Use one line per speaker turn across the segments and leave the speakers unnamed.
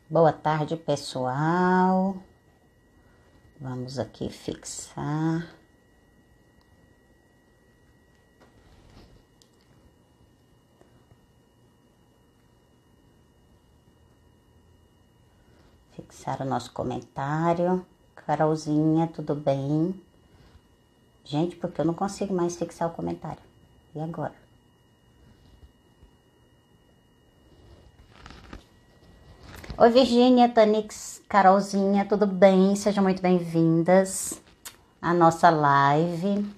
Boa tarde, pessoal. Vamos aqui fixar. Fixar o nosso comentário. Carolzinha, tudo bem? Gente, porque eu não consigo mais fixar o comentário. E agora? Oi, Virgínia, Tanix, Carolzinha, tudo bem? Sejam muito bem-vindas à nossa live.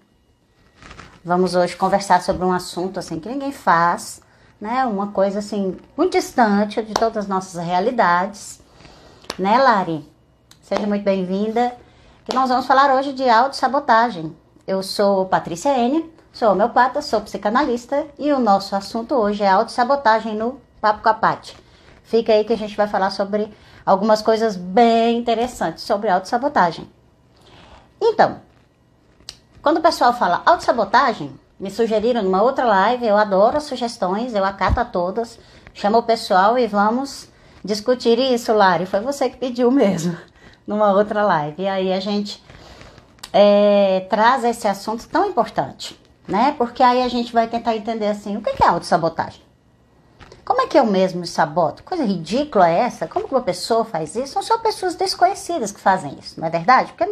Vamos hoje conversar sobre um assunto assim que ninguém faz, né? Uma coisa assim muito distante de todas as nossas realidades, né, Lari? Seja muito bem-vinda. Que nós vamos falar hoje de autossabotagem. Eu sou Patrícia N, sou homeopata, sou psicanalista e o nosso assunto hoje é autossabotagem no Papo com a Paty. Fica aí que a gente vai falar sobre algumas coisas bem interessantes sobre autossabotagem. Então, quando o pessoal fala autossabotagem, me sugeriram numa outra live, eu adoro as sugestões, eu acato a todas, chamo o pessoal e vamos discutir isso, Lari. Foi você que pediu mesmo, numa outra live. E aí a gente traz esse assunto tão importante, né? Porque aí a gente vai tentar entender assim, o que é autossabotagem? Como é que eu mesmo me saboto? Coisa ridícula é essa? Como que uma pessoa faz isso? São só pessoas desconhecidas que fazem isso, não é verdade? Porque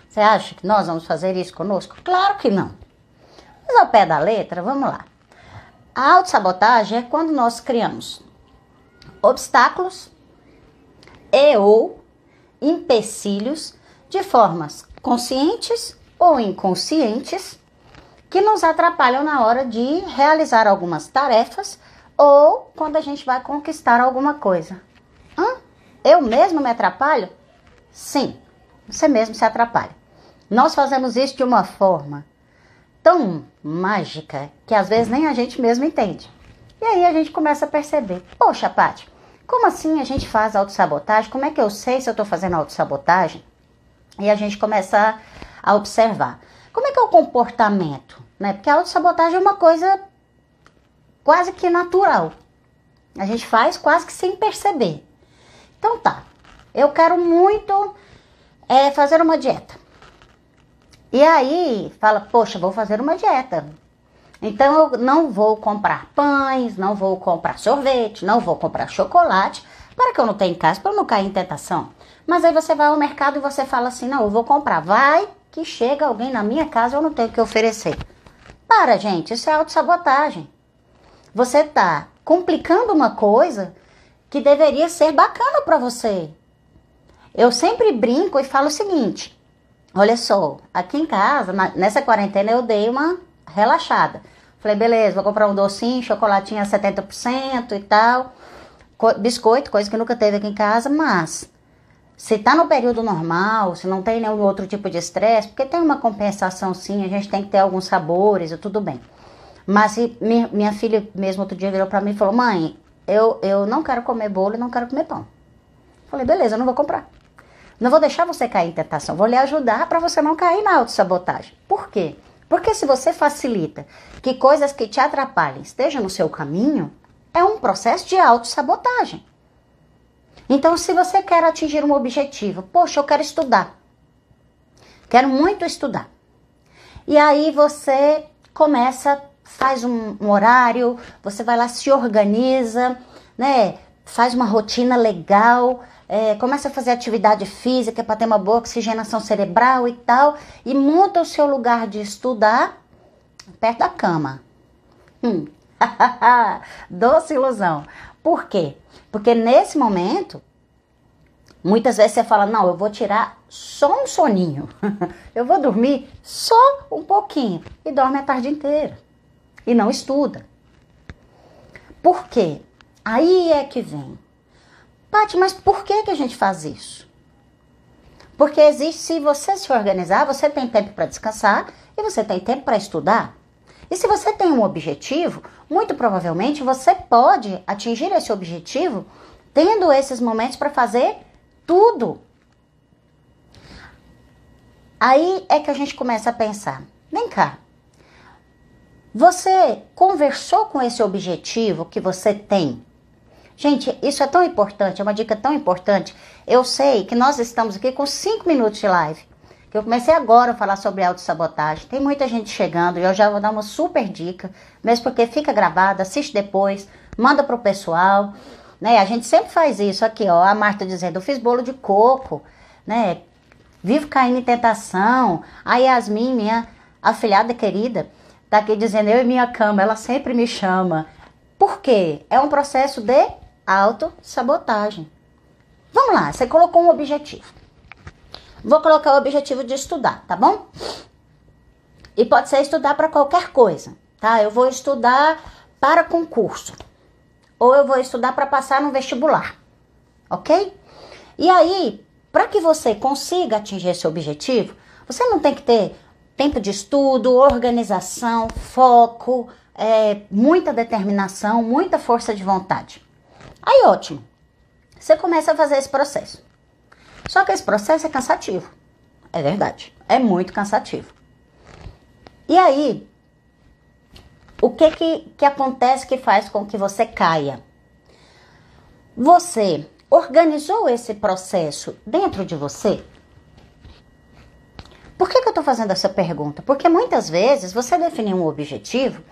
você acha que nós vamos fazer isso conosco? Claro que não. Mas ao pé da letra, vamos lá. A autossabotagem é quando nós criamos obstáculos e ou empecilhos de formas conscientes ou inconscientes que nos atrapalham na hora de realizar algumas tarefas ou quando a gente vai conquistar alguma coisa. Eu mesmo me atrapalho? Sim, você mesmo se atrapalha. Nós fazemos isso de uma forma tão mágica que às vezes nem a gente mesmo entende. E aí a gente começa a perceber, poxa, Paty, como assim a gente faz autossabotagem? Como é que eu sei se eu estou fazendo autossabotagem? E a gente começa a observar. Como é que é o comportamento? Né? Porque a autossabotagem é uma coisa quase que natural. A gente faz quase que sem perceber. Então tá, eu quero muito fazer uma dieta. E aí fala, poxa, vou fazer uma dieta. Então eu não vou comprar pães, não vou comprar sorvete, não vou comprar chocolate, para que eu não tenha em casa, para eu não cair em tentação. Mas aí você vai ao mercado e você fala assim, não, eu vou comprar. Vai que chega alguém na minha casa, eu não tenho o que oferecer. Para, gente, isso é autossabotagem. Você está complicando uma coisa que deveria ser bacana para você. Eu sempre brinco e falo o seguinte, olha só, aqui em casa, nessa quarentena eu dei uma relaxada. Falei, beleza, vou comprar um docinho, chocolatinho a 70% e tal, biscoito, coisa que nunca teve aqui em casa, mas se tá no período normal, se não tem nenhum outro tipo de estresse, porque tem uma compensação sim, a gente tem que ter alguns sabores e tudo bem. Mas minha filha mesmo outro dia virou pra mim e falou, mãe, eu não quero comer bolo e não quero comer pão. Falei, beleza, eu não vou comprar. Não vou deixar você cair em tentação, vou lhe ajudar para você não cair na autossabotagem. Por quê? Porque se você facilita que coisas que te atrapalhem estejam no seu caminho, é um processo de autossabotagem. Então, se você quer atingir um objetivo, poxa, eu quero estudar. Quero muito estudar. E aí você faz um horário, você vai lá, se organiza, né? Faz uma rotina legal, começa a fazer atividade física para ter uma boa oxigenação cerebral e tal, e monta o seu lugar de estudar perto da cama. Doce ilusão. Por quê? Porque nesse momento, muitas vezes você fala, não, eu vou tirar só um soninho. Eu vou dormir só um pouquinho. E dorme a tarde inteira. E não estuda. Por quê? Aí é que vem. Paty, mas por que a gente faz isso? Porque existe, se você se organizar, você tem tempo para descansar e você tem tempo para estudar. E se você tem um objetivo, muito provavelmente você pode atingir esse objetivo tendo esses momentos para fazer tudo. Aí é que a gente começa a pensar, vem cá, você conversou com esse objetivo que você tem Gente, isso é tão importante, é uma dica tão importante. Eu sei que nós estamos aqui com 5 minutos de live. Que eu comecei agora a falar sobre autossabotagem. Tem muita gente chegando e eu já vou dar uma super dica. Mesmo porque fica gravada, assiste depois, manda pro pessoal. Né? A gente sempre faz isso aqui, ó. A Marta dizendo, eu fiz bolo de coco, né? Vivo caindo em tentação. A Yasmin, minha afilhada querida, tá aqui dizendo, eu e minha cama, ela sempre me chama. Por quê? É um processo de autossabotagem. Vamos lá, você colocou um objetivo. Vou colocar o objetivo de estudar, tá bom? E pode ser estudar para qualquer coisa, tá? Eu vou estudar para concurso. Ou eu vou estudar para passar no vestibular, ok? E aí, para que você consiga atingir esse objetivo, você não tem que ter tempo de estudo, organização, foco, muita determinação, muita força de vontade. Aí, ótimo. Você começa a fazer esse processo. Só que esse processo é cansativo. É verdade. É muito cansativo. E aí, o que acontece que faz com que você caia? Você organizou esse processo dentro de você? Por que eu estou fazendo essa pergunta? Porque muitas vezes você definiu um objetivo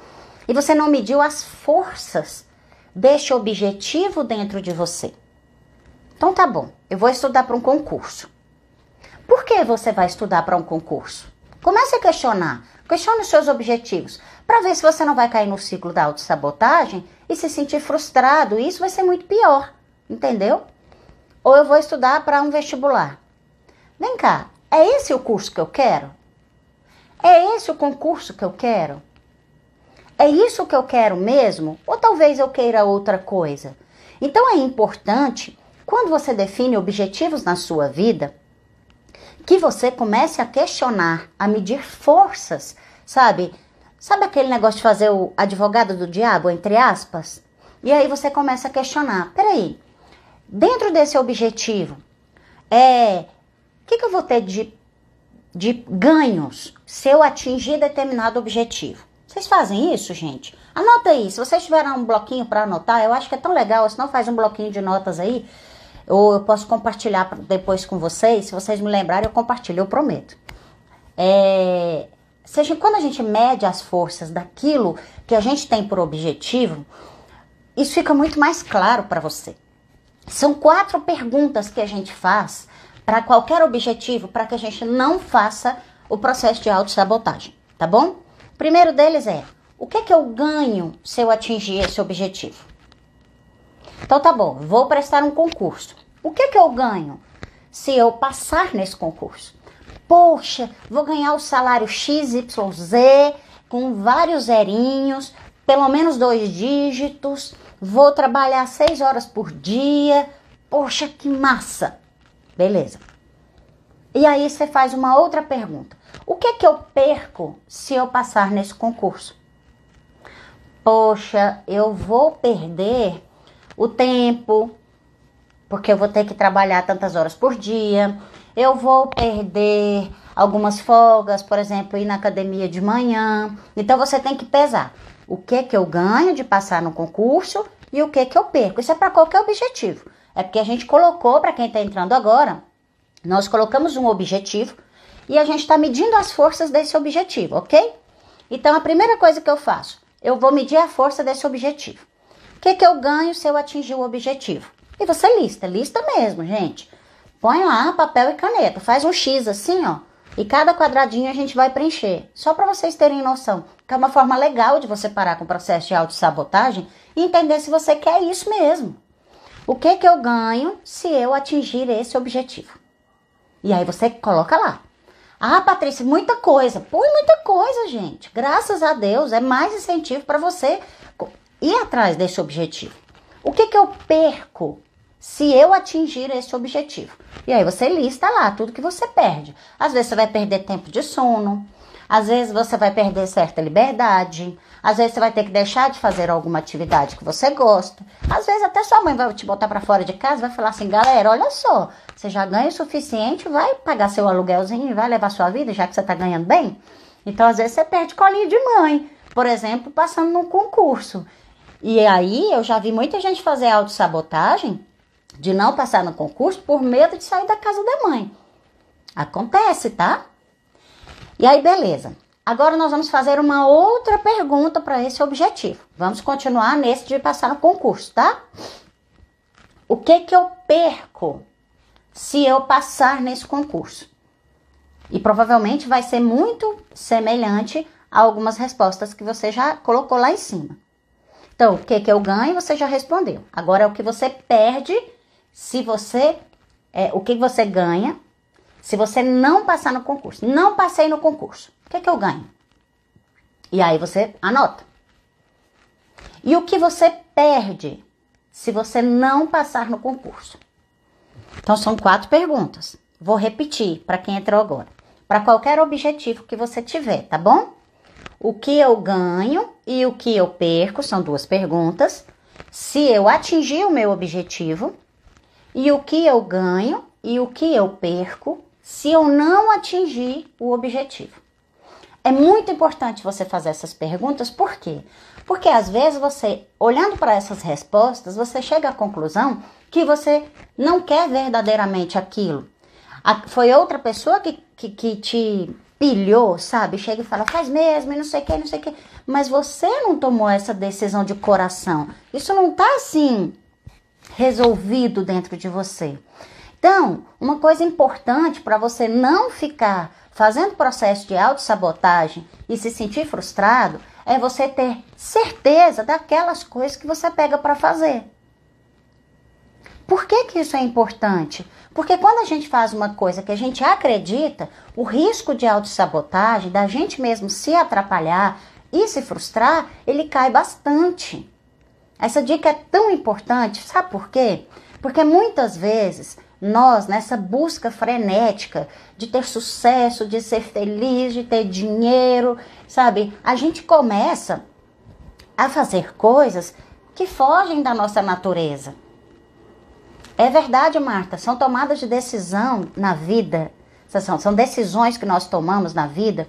e você não mediu as forças deste objetivo dentro de você. Então tá bom, eu vou estudar para um concurso. Por que você vai estudar para um concurso? Comece a questionar. Questione os seus objetivos, para ver se você não vai cair no ciclo da autossabotagem e se sentir frustrado. E isso vai ser muito pior, entendeu? Ou eu vou estudar para um vestibular. Vem cá, é esse o curso que eu quero? É esse o concurso que eu quero? É isso que eu quero mesmo? Ou talvez eu queira outra coisa? Então é importante, quando você define objetivos na sua vida, que você comece a questionar, a medir forças, sabe? Sabe aquele negócio de fazer o advogado do diabo, entre aspas? E aí você começa a questionar, peraí, dentro desse objetivo, o que eu vou ter de ganhos se eu atingir determinado objetivo? Vocês fazem isso, gente? Anota aí, se vocês tiverem um bloquinho para anotar, eu acho que é tão legal, se não faz um bloquinho de notas aí, ou eu posso compartilhar depois com vocês, se vocês me lembrarem, eu compartilho, eu prometo. Quando a gente mede as forças daquilo que a gente tem por objetivo, isso fica muito mais claro para você. São 4 perguntas que a gente faz para qualquer objetivo, para que a gente não faça o processo de autossabotagem, tá bom? O primeiro deles é, o que eu ganho se eu atingir esse objetivo? Então tá bom, vou prestar um concurso. O que eu ganho se eu passar nesse concurso? Poxa, vou ganhar o salário XYZ com vários zerinhos, pelo menos 2 dígitos, vou trabalhar 6 horas por dia. Poxa, que massa! Beleza. E aí você faz uma outra pergunta. O que eu perco se eu passar nesse concurso? Poxa, eu vou perder o tempo, porque eu vou ter que trabalhar tantas horas por dia. Eu vou perder algumas folgas, por exemplo, ir na academia de manhã. Então você tem que pesar o que eu ganho de passar no concurso e o que eu perco. Isso é para qualquer objetivo. É porque a gente colocou, para quem está entrando agora, nós colocamos um objetivo e a gente está medindo as forças desse objetivo, ok? Então a primeira coisa que eu faço, eu vou medir a força desse objetivo. O que eu ganho se eu atingir o objetivo? E você lista mesmo, gente. Põe lá papel e caneta, faz um X assim, ó. E cada quadradinho a gente vai preencher. Só para vocês terem noção, que é uma forma legal de você parar com o processo de autossabotagem e entender se você quer isso mesmo. O que eu ganho se eu atingir esse objetivo? E aí você coloca lá. Ah, Patrícia, muita coisa. Põe muita coisa, gente. Graças a Deus, é mais incentivo para você ir atrás desse objetivo. O que eu perco se eu atingir esse objetivo? E aí você lista lá tudo que você perde. Às vezes você vai perder tempo de sono, às vezes você vai perder certa liberdade, às vezes você vai ter que deixar de fazer alguma atividade que você gosta, às vezes até sua mãe vai te botar para fora de casa e vai falar assim, galera, olha só, você já ganha o suficiente, vai pagar seu aluguelzinho e vai levar sua vida, já que você tá ganhando bem. Então às vezes você perde colinho de mãe, por exemplo, passando num concurso. E aí eu já vi muita gente fazer autossabotagem de não passar no concurso por medo de sair da casa da mãe. Acontece, tá? E aí, beleza. Agora nós vamos fazer uma outra pergunta para esse objetivo. Vamos continuar nesse de passar no concurso, tá? O que eu perco se eu passar nesse concurso? E provavelmente vai ser muito semelhante a algumas respostas que você já colocou lá em cima. Então, o que eu ganho, você já respondeu. Agora é o que você perde se você... o que você ganha se você não passar no concurso. Não passei no concurso. O que eu ganho? E aí você anota. E o que você perde se você não passar no concurso? Então, são 4 perguntas. Vou repetir para quem entrou agora. Para qualquer objetivo que você tiver, tá bom? O que eu ganho e o que eu perco, são 2 perguntas. Se eu atingir o meu objetivo, e o que eu ganho e o que eu perco se eu não atingir o objetivo. É muito importante você fazer essas perguntas, por quê? Porque às vezes você, olhando para essas respostas, você chega à conclusão que você não quer verdadeiramente aquilo. Foi outra pessoa que te pilhou, sabe? Chega e fala, faz mesmo, e não sei o que, não sei o que. Mas você não tomou essa decisão de coração. Isso não tá assim resolvido dentro de você. Então, uma coisa importante para você não ficar fazendo processo de autossabotagem e se sentir frustrado é você ter certeza daquelas coisas que você pega para fazer. Por que isso é importante? Porque quando a gente faz uma coisa que a gente acredita, o risco de autossabotagem, da gente mesmo se atrapalhar e se frustrar, ele cai bastante. Essa dica é tão importante, sabe por quê? Porque muitas vezes nós, nessa busca frenética de ter sucesso, de ser feliz, de ter dinheiro, sabe? A gente começa a fazer coisas que fogem da nossa natureza. É verdade, Marta, são tomadas de decisão na vida, são decisões que nós tomamos na vida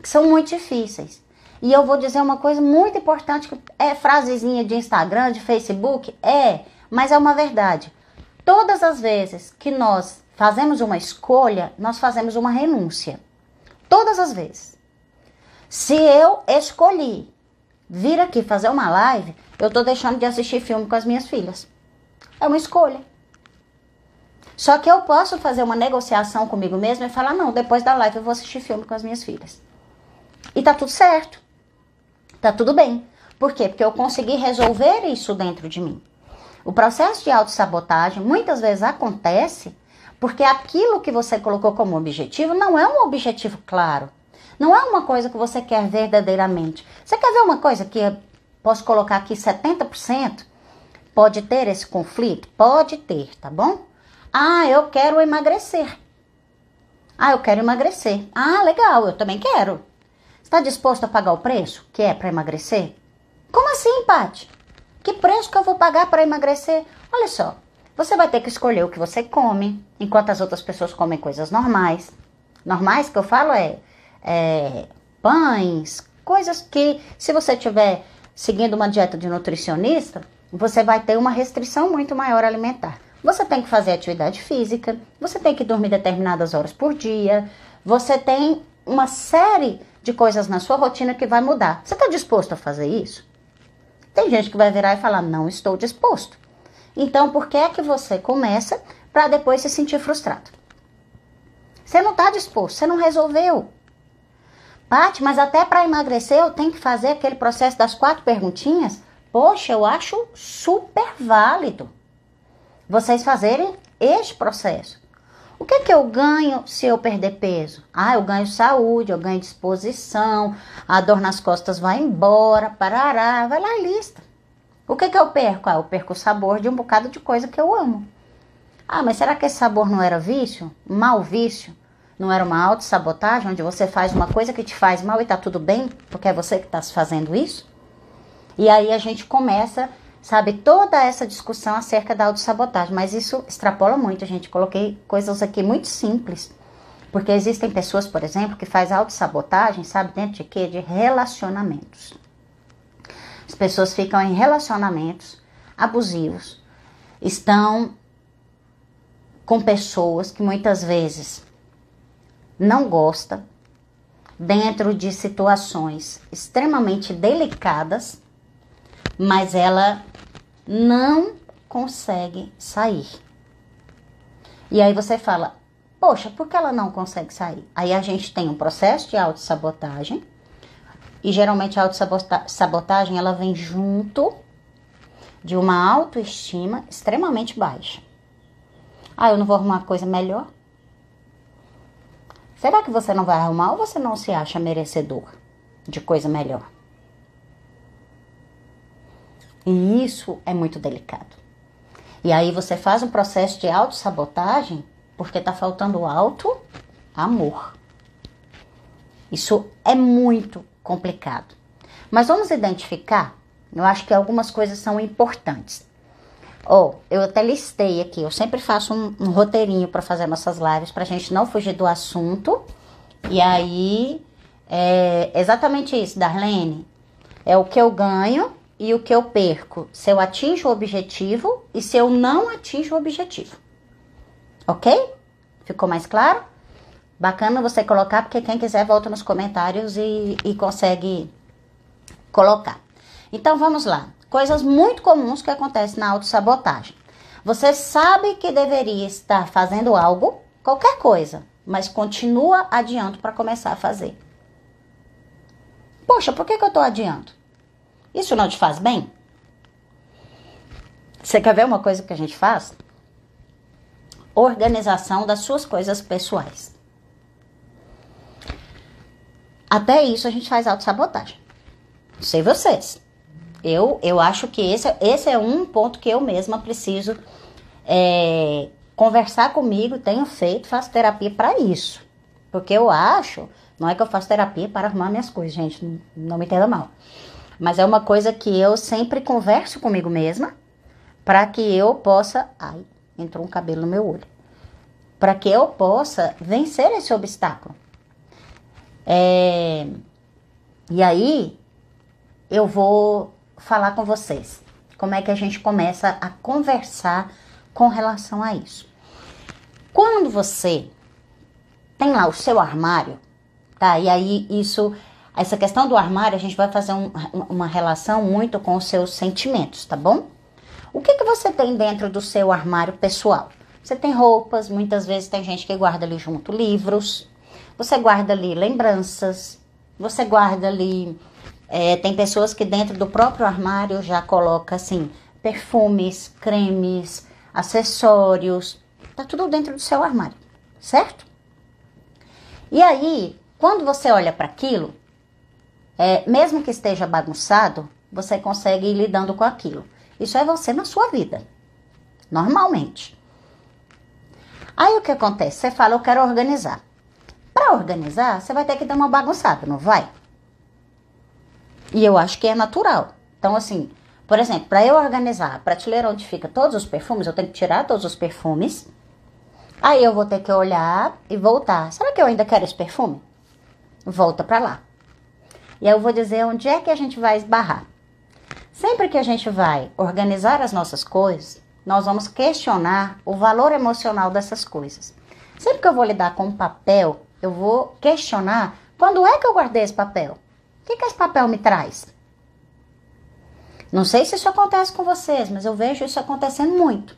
que são muito difíceis. E eu vou dizer uma coisa muito importante, que é frasezinha de Instagram, de Facebook, mas é uma verdade. Todas as vezes que nós fazemos uma escolha, nós fazemos uma renúncia. Todas as vezes. Se eu escolhi vir aqui fazer uma live, eu estou deixando de assistir filme com as minhas filhas. É uma escolha. Só que eu posso fazer uma negociação comigo mesma e falar, não, depois da live eu vou assistir filme com as minhas filhas. E tá tudo certo. Tá tudo bem. Por quê? Porque eu consegui resolver isso dentro de mim. O processo de autossabotagem muitas vezes acontece porque aquilo que você colocou como objetivo não é um objetivo claro. Não é uma coisa que você quer verdadeiramente. Você quer ver uma coisa que eu posso colocar aqui 70%? Pode ter esse conflito? Pode ter, tá bom? Ah, eu quero emagrecer. Ah, eu quero emagrecer. Ah, legal, eu também quero. Está disposto a pagar o preço que é para emagrecer? Como assim, Paty? Que preço que eu vou pagar para emagrecer? Olha só, você vai ter que escolher o que você come, enquanto as outras pessoas comem coisas normais. Normais que eu falo pães, coisas que se você estiver seguindo uma dieta de nutricionista, você vai ter uma restrição muito maior alimentar. Você tem que fazer atividade física, você tem que dormir determinadas horas por dia, você tem uma série de coisas na sua rotina que vai mudar. Você está disposto a fazer isso? Tem gente que vai virar e falar, não estou disposto. Então, por que é que você começa para depois se sentir frustrado? Você não está disposto, você não resolveu. Paty, mas até para emagrecer eu tenho que fazer aquele processo das 4 perguntinhas? Poxa, eu acho super válido vocês fazerem este processo. O que eu ganho se eu perder peso? Ah, eu ganho saúde, eu ganho disposição, a dor nas costas vai embora, parará, vai lá a lista. O que eu perco? Ah, eu perco o sabor de um bocado de coisa que eu amo. Ah, mas será que esse sabor não era vício? Mau vício? Não era uma autossabotagem, onde você faz uma coisa que te faz mal e tá tudo bem, porque é você que está fazendo isso? E aí a gente começa, sabe, toda essa discussão acerca da autossabotagem, mas isso extrapola muito, gente. Coloquei coisas aqui muito simples, porque existem pessoas, por exemplo, que fazem autossabotagem, sabe, dentro de quê? De relacionamentos. As pessoas ficam em relacionamentos abusivos, estão com pessoas que muitas vezes não gostam, dentro de situações extremamente delicadas, mas ela não consegue sair. E aí você fala, poxa, por que ela não consegue sair? Aí a gente tem um processo de autossabotagem, e geralmente a autossabotagem ela vem junto de uma autoestima extremamente baixa. Ah, eu não vou arrumar coisa melhor? Será que você não vai arrumar ou você não se acha merecedor de coisa melhor? E isso é muito delicado. E aí você faz um processo de autossabotagem porque tá faltando auto-amor. Isso é muito complicado. Mas vamos identificar, eu acho que algumas coisas são importantes. Eu até listei aqui, eu sempre faço um roteirinho para fazer nossas lives, pra gente não fugir do assunto. E aí, é exatamente isso, Darlene. É o que eu ganho e o que eu perco. Se eu atinjo o objetivo e se eu não atinjo o objetivo. Ok? Ficou mais claro? Bacana você colocar, porque quem quiser volta nos comentários e consegue colocar. Então, vamos lá. Coisas muito comuns que acontecem na autossabotagem. Você sabe que deveria estar fazendo algo, qualquer coisa, mas continua adiando para começar a fazer. Poxa, por que eu estou adiando? Isso não te faz bem? Você quer ver uma coisa que a gente faz? Organização das suas coisas pessoais. Até isso a gente faz autossabotagem. Não sei vocês. Eu acho que esse é um ponto que eu mesma preciso conversar comigo, tenho feito, faço terapia para isso. Porque eu acho, não é que eu faço terapia para arrumar minhas coisas, gente, não me entenda mal. Mas é uma coisa que eu sempre converso comigo mesma, para que eu possa... Ai, entrou um cabelo no meu olho. Para que eu possa vencer esse obstáculo. E aí, eu vou falar com vocês como é que a gente começa a conversar com relação a isso. Quando você tem lá o seu armário, tá? E aí essa questão do armário, a gente vai fazer uma relação muito com os seus sentimentos, tá bom? O que você tem dentro do seu armário pessoal? Você tem roupas, muitas vezes tem gente que guarda ali junto livros, você guarda ali lembranças, você guarda ali... tem pessoas que dentro do próprio armário já coloca assim, perfumes, cremes, acessórios, tá tudo dentro do seu armário, certo? E aí, quando você olha para aquilo, mesmo que esteja bagunçado, você consegue ir lidando com aquilo. Isso é você na sua vida, normalmente. Aí o que acontece? Você fala, eu quero organizar. Para organizar, você vai ter que dar uma bagunçada, não vai? E eu acho que é natural. Então, assim, por exemplo, para eu organizar a prateleira onde fica todos os perfumes, eu tenho que tirar todos os perfumes. Aí eu vou ter que olhar e voltar. Será que eu ainda quero esse perfume? Volta para lá. E aí eu vou dizer onde é que a gente vai esbarrar. Sempre que a gente vai organizar as nossas coisas, nós vamos questionar o valor emocional dessas coisas. Sempre que eu vou lidar com papel, eu vou questionar quando é que eu guardei esse papel. O que esse papel me traz? Não sei se isso acontece com vocês, mas eu vejo isso acontecendo muito.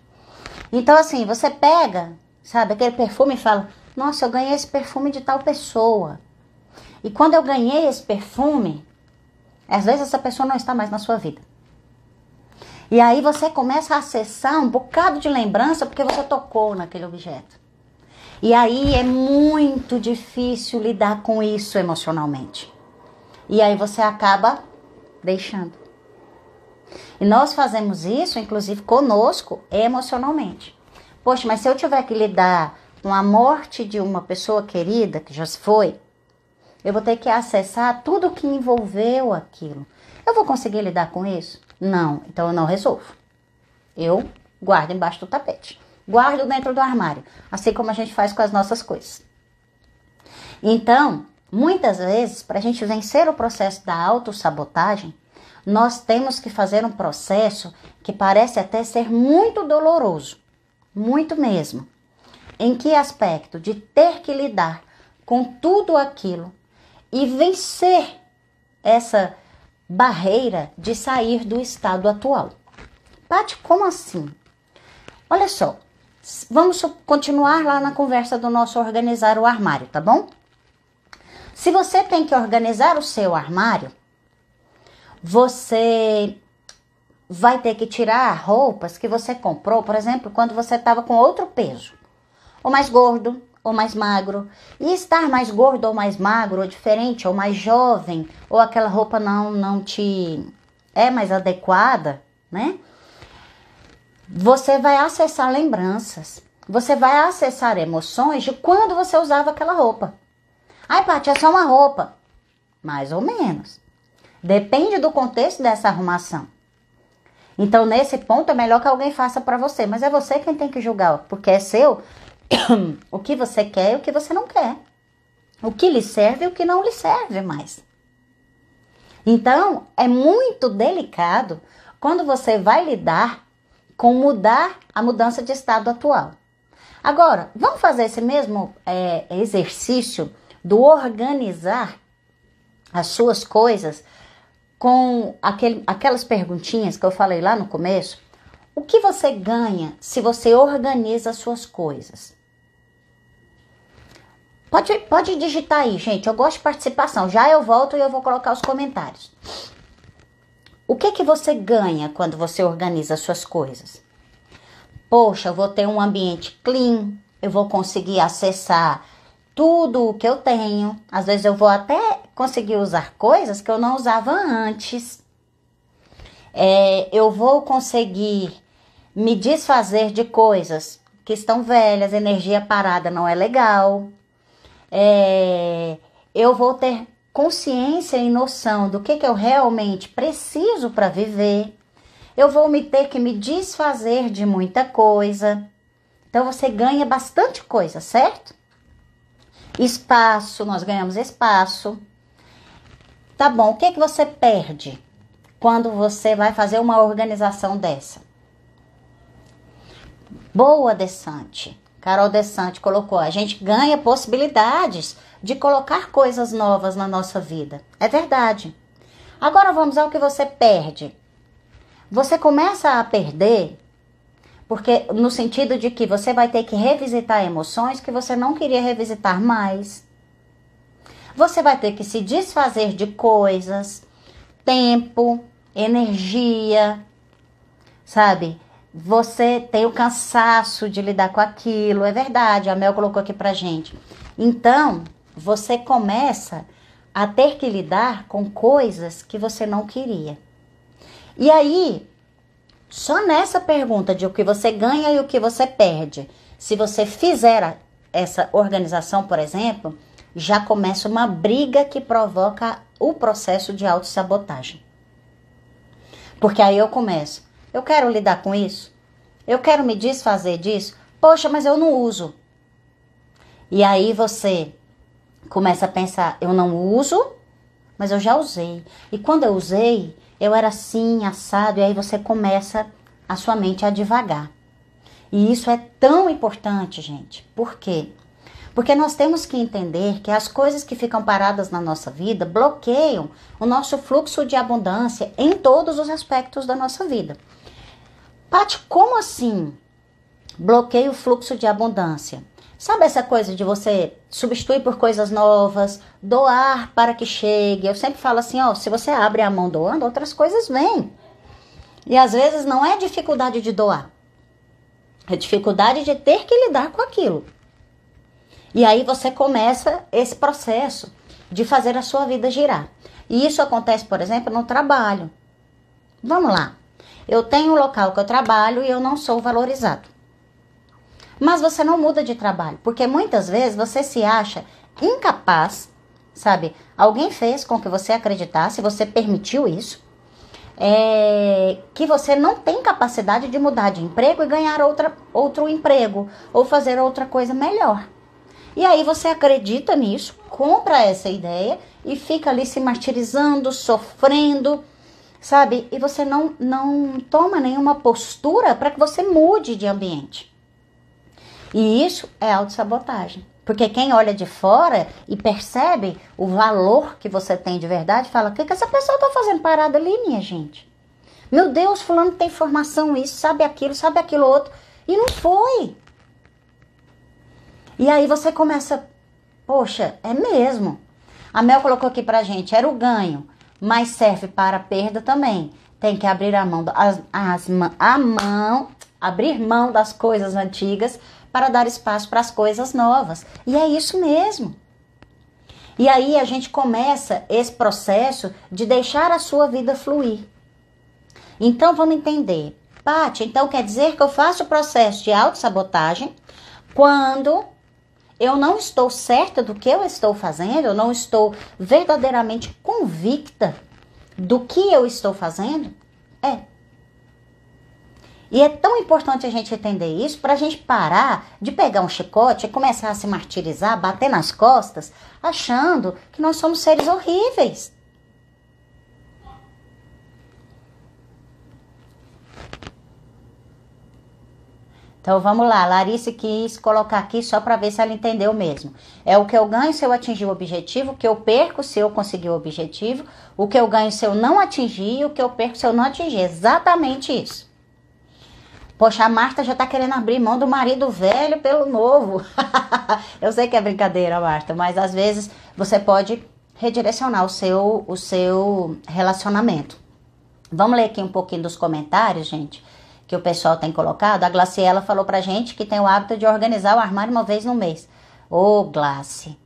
Então, assim, você pega, sabe, aquele perfume e fala, nossa, eu ganhei esse perfume de tal pessoa. E quando eu ganhei esse perfume, às vezes essa pessoa não está mais na sua vida. E aí você começa a acessar um bocado de lembrança porque você tocou naquele objeto. E aí é muito difícil lidar com isso emocionalmente. E aí você acaba deixando. E nós fazemos isso, inclusive, conosco, emocionalmente. Poxa, mas se eu tiver que lidar com a morte de uma pessoa querida, que já se foi, eu vou ter que acessar tudo que envolveu aquilo. Eu vou conseguir lidar com isso? Não, então eu não resolvo. Eu guardo embaixo do tapete. Guardo dentro do armário, assim como a gente faz com as nossas coisas. Então, muitas vezes, para a gente vencer o processo da autossabotagem, nós temos que fazer um processo que parece até ser muito doloroso, muito mesmo. Em que aspecto? De ter que lidar com tudo aquilo e vencer essa barreira de sair do estado atual. Paty, como assim? Olha só, vamos continuar lá na conversa do nosso organizar o armário, tá bom? Se você tem que organizar o seu armário, você vai ter que tirar roupas que você comprou, por exemplo, quando você estava com outro peso, ou mais gordo, ou mais magro. E estar mais gordo ou mais magro, ou diferente, ou mais jovem, ou aquela roupa não te é mais adequada, né? Você vai acessar lembranças, você vai acessar emoções de quando você usava aquela roupa. Ai, Paty, é só uma roupa. Mais ou menos. Depende do contexto dessa arrumação. Então, nesse ponto, é melhor que alguém faça para você. Mas é você quem tem que julgar, porque é seu o que você quer e o que você não quer. O que lhe serve e o que não lhe serve mais. Então, é muito delicado quando você vai lidar com mudar a mudança de estado atual. Agora, vamos fazer esse mesmo exercício do organizar as suas coisas com aquelas perguntinhas que eu falei lá no começo. O que você ganha se você organiza as suas coisas? Pode digitar aí, gente. Eu gosto de participação. Já eu volto e eu vou colocar os comentários. O que você ganha quando você organiza as suas coisas? Poxa, eu vou ter um ambiente clean. Eu vou conseguir acessar tudo o que eu tenho. Às vezes eu vou até conseguir usar coisas que eu não usava antes. Eu vou conseguir me desfazer de coisas que estão velhas. Energia parada não é legal. Eu vou ter consciência e noção do que eu realmente preciso para viver. Eu vou ter que me desfazer de muita coisa. Então você ganha bastante coisa, certo? Espaço, nós ganhamos espaço. Tá bom, o que você perde quando você vai fazer uma organização dessa? Boa, Desante. Carol Desante colocou, a gente ganha possibilidades de colocar coisas novas na nossa vida. É verdade. Agora vamos ao que você perde. Você começa a perder, porque no sentido de que você vai ter que revisitar emoções que você não queria revisitar mais. Você vai ter que se desfazer de coisas, tempo, energia, sabe? Você tem o cansaço de lidar com aquilo, é verdade, a Mel colocou aqui pra gente. Então, você começa a ter que lidar com coisas que você não queria. E aí, só nessa pergunta de o que você ganha e o que você perde, se você fizer essa organização, por exemplo, já começa uma briga que provoca o processo de autossabotagem. Porque aí eu começo, eu quero lidar com isso, eu quero me desfazer disso, poxa, mas eu não uso. E aí você começa a pensar, eu não uso, mas eu já usei. E quando eu usei, eu era assim, assado, e aí você começa a sua mente a divagar. E isso é tão importante, gente. Por quê? Porque nós temos que entender que as coisas que ficam paradas na nossa vida bloqueiam o nosso fluxo de abundância em todos os aspectos da nossa vida. Paty, como assim bloqueia o fluxo de abundância? Sabe essa coisa de você substituir por coisas novas, doar para que chegue? Eu sempre falo assim, ó, se você abre a mão doando, outras coisas vêm. E às vezes não é dificuldade de doar, é dificuldade de ter que lidar com aquilo. E aí você começa esse processo de fazer a sua vida girar. E isso acontece, por exemplo, no trabalho. Vamos lá. Eu tenho um local que eu trabalho e eu não sou valorizado. Mas você não muda de trabalho, porque muitas vezes você se acha incapaz, sabe? Alguém fez com que você acreditasse, você permitiu isso, que você não tem capacidade de mudar de emprego e ganhar outro emprego, ou fazer outra coisa melhor. E aí você acredita nisso, compra essa ideia e fica ali se martirizando, sofrendo, sabe? E você não toma nenhuma postura para que você mude de ambiente. E isso é autossabotagem. Porque quem olha de fora e percebe o valor que você tem de verdade, fala, o que essa pessoa tá fazendo parada ali, minha gente? Meu Deus, fulano tem formação isso, sabe aquilo outro. E não foi. E aí você começa, poxa, é mesmo. A Mel colocou aqui pra gente, era o ganho, mas serve para a perda também. Tem que abrir abrir mão das coisas antigas para dar espaço para as coisas novas. E é isso mesmo. E aí a gente começa esse processo de deixar a sua vida fluir. Então vamos entender. Paty, então quer dizer que eu faço o processo de autossabotagem quando eu não estou certa do que eu estou fazendo, eu não estou verdadeiramente convicta do que eu estou fazendo? É. E é tão importante a gente entender isso para a gente parar de pegar um chicote e começar a se martirizar, bater nas costas, achando que nós somos seres horríveis. Então vamos lá, Larissa quis colocar aqui só para ver se ela entendeu mesmo. É o que eu ganho se eu atingir o objetivo, o que eu perco se eu conseguir o objetivo, o que eu ganho se eu não atingir e o que eu perco se eu não atingir. Exatamente isso. Poxa, a Marta já tá querendo abrir mão do marido velho pelo novo. Eu sei que é brincadeira, Marta, mas às vezes você pode redirecionar o seu relacionamento. Vamos ler aqui um pouquinho dos comentários, gente, que o pessoal tem colocado. A Glaciela falou pra gente que tem o hábito de organizar o armário uma vez no mês. Ô, Glace,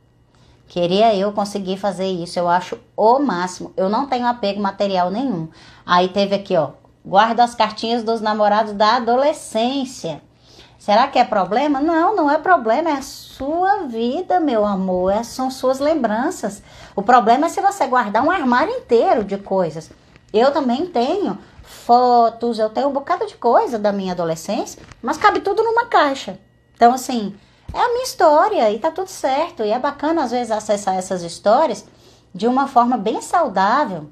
queria eu conseguir fazer isso, eu acho o máximo. Eu não tenho apego material nenhum. Aí teve aqui, ó, guarda as cartinhas dos namorados da adolescência. Será que é problema? Não, não é problema, é a sua vida, meu amor, são suas lembranças. O problema é se você guardar um armário inteiro de coisas. Eu também tenho fotos, eu tenho um bocado de coisa da minha adolescência, mas cabe tudo numa caixa. Então, assim, é a minha história e tá tudo certo. E é bacana, às vezes, acessar essas histórias de uma forma bem saudável.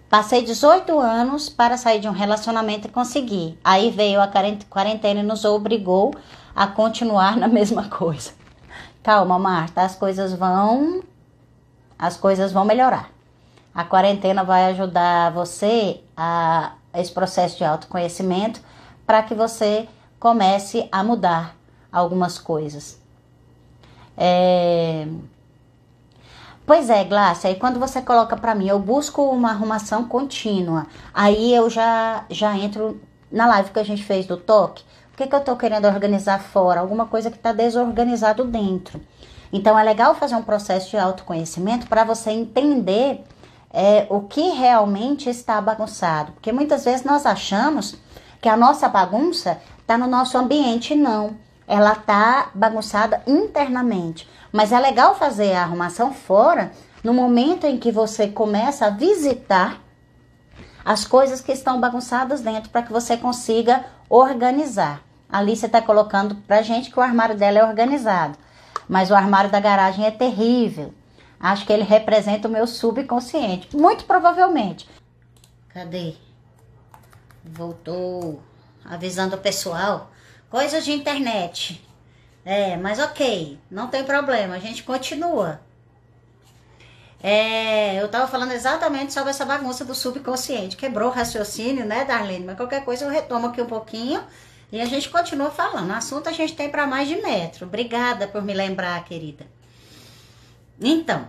Passei 18 anos para sair de um relacionamento e conseguir. Aí veio a quarentena e nos obrigou a continuar na mesma coisa. Calma, Marta, as coisas vão melhorar. A quarentena vai ajudar você a esse processo de autoconhecimento para que você comece a mudar algumas coisas. Pois é, Glácia, aí quando você coloca para mim, eu busco uma arrumação contínua, aí eu já entro na live que a gente fez do toque. O que eu tô querendo organizar fora? Alguma coisa que tá desorganizado dentro. Então é legal fazer um processo de autoconhecimento para você entender o que realmente está bagunçado. Porque muitas vezes nós achamos que a nossa bagunça está no nosso ambiente, não. Ela está bagunçada internamente. Mas é legal fazer a arrumação fora no momento em que você começa a visitar as coisas que estão bagunçadas dentro para que você consiga organizar. A Alice está colocando pra gente que o armário dela é organizado. Mas o armário da garagem é terrível. Acho que ele representa o meu subconsciente. Muito provavelmente. Cadê? Voltou avisando o pessoal. Coisas de internet. Mas ok. Não tem problema. A gente continua. Eu tava falando exatamente sobre essa bagunça do subconsciente. Quebrou o raciocínio, né, Darlene? Mas qualquer coisa eu retomo aqui um pouquinho. E a gente continua falando. O assunto a gente tem para mais de metro. Obrigada por me lembrar, querida. Então,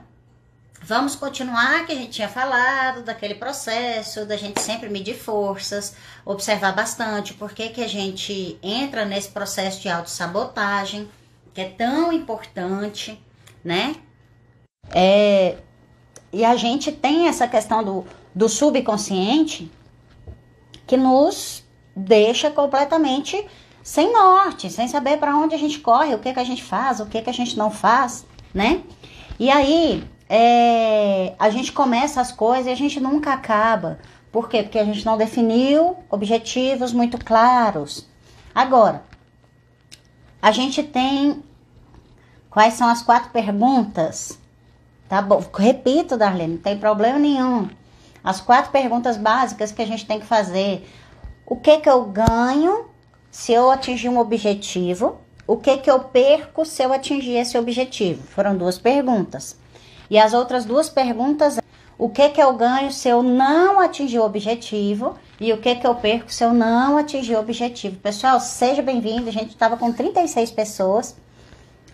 vamos continuar, que a gente tinha falado daquele processo, da gente sempre medir forças, observar bastante por que a gente entra nesse processo de autossabotagem, que é tão importante, né? E a gente tem essa questão do subconsciente que nos deixa completamente sem norte, sem saber para onde a gente corre, o que a gente faz, o que a gente não faz, né? E aí, a gente começa as coisas e a gente nunca acaba. Por quê? Porque a gente não definiu objetivos muito claros. Agora, a gente tem... Quais são as 4 perguntas Tá bom, repito, Darlene, não tem problema nenhum. As 4 perguntas básicas que a gente tem que fazer. O que eu ganho se eu atingir um objetivo? O que eu perco se eu atingir esse objetivo? Foram 2 perguntas. E as outras 2 perguntas, o que eu ganho se eu não atingir o objetivo? E o que eu perco se eu não atingir o objetivo? Pessoal, seja bem-vindo. A gente estava com 36 pessoas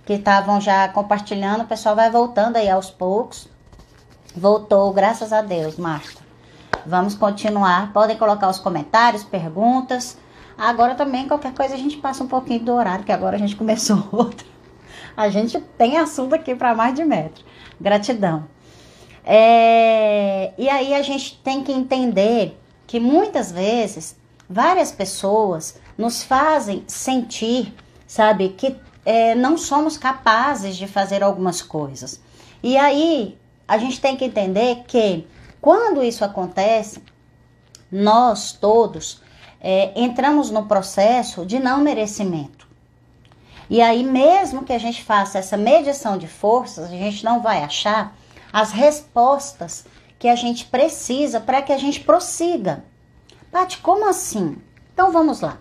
que estavam já compartilhando. O pessoal vai voltando aí aos poucos. Voltou, graças a Deus, Marta. Vamos continuar. Podem colocar os comentários, perguntas. Agora também, qualquer coisa, a gente passa um pouquinho do horário, que agora a gente começou outra. A gente tem assunto aqui para mais de metro. Gratidão. E aí a gente tem que entender que muitas vezes, várias pessoas nos fazem sentir, sabe, que não somos capazes de fazer algumas coisas. E aí a gente tem que entender que quando isso acontece, nós todos entramos no processo de não merecimento. E aí mesmo que a gente faça essa medição de forças, a gente não vai achar as respostas que a gente precisa para que a gente prossiga. Paty, como assim? Então vamos lá.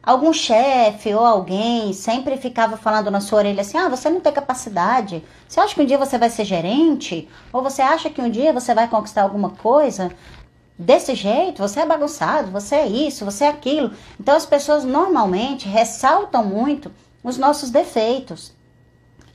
Algum chefe ou alguém sempre ficava falando na sua orelha assim, você não tem capacidade, você acha que um dia você vai ser gerente? Ou você acha que um dia você vai conquistar alguma coisa? Desse jeito, você é bagunçado, você é isso, você é aquilo. Então as pessoas normalmente ressaltam muito os nossos defeitos.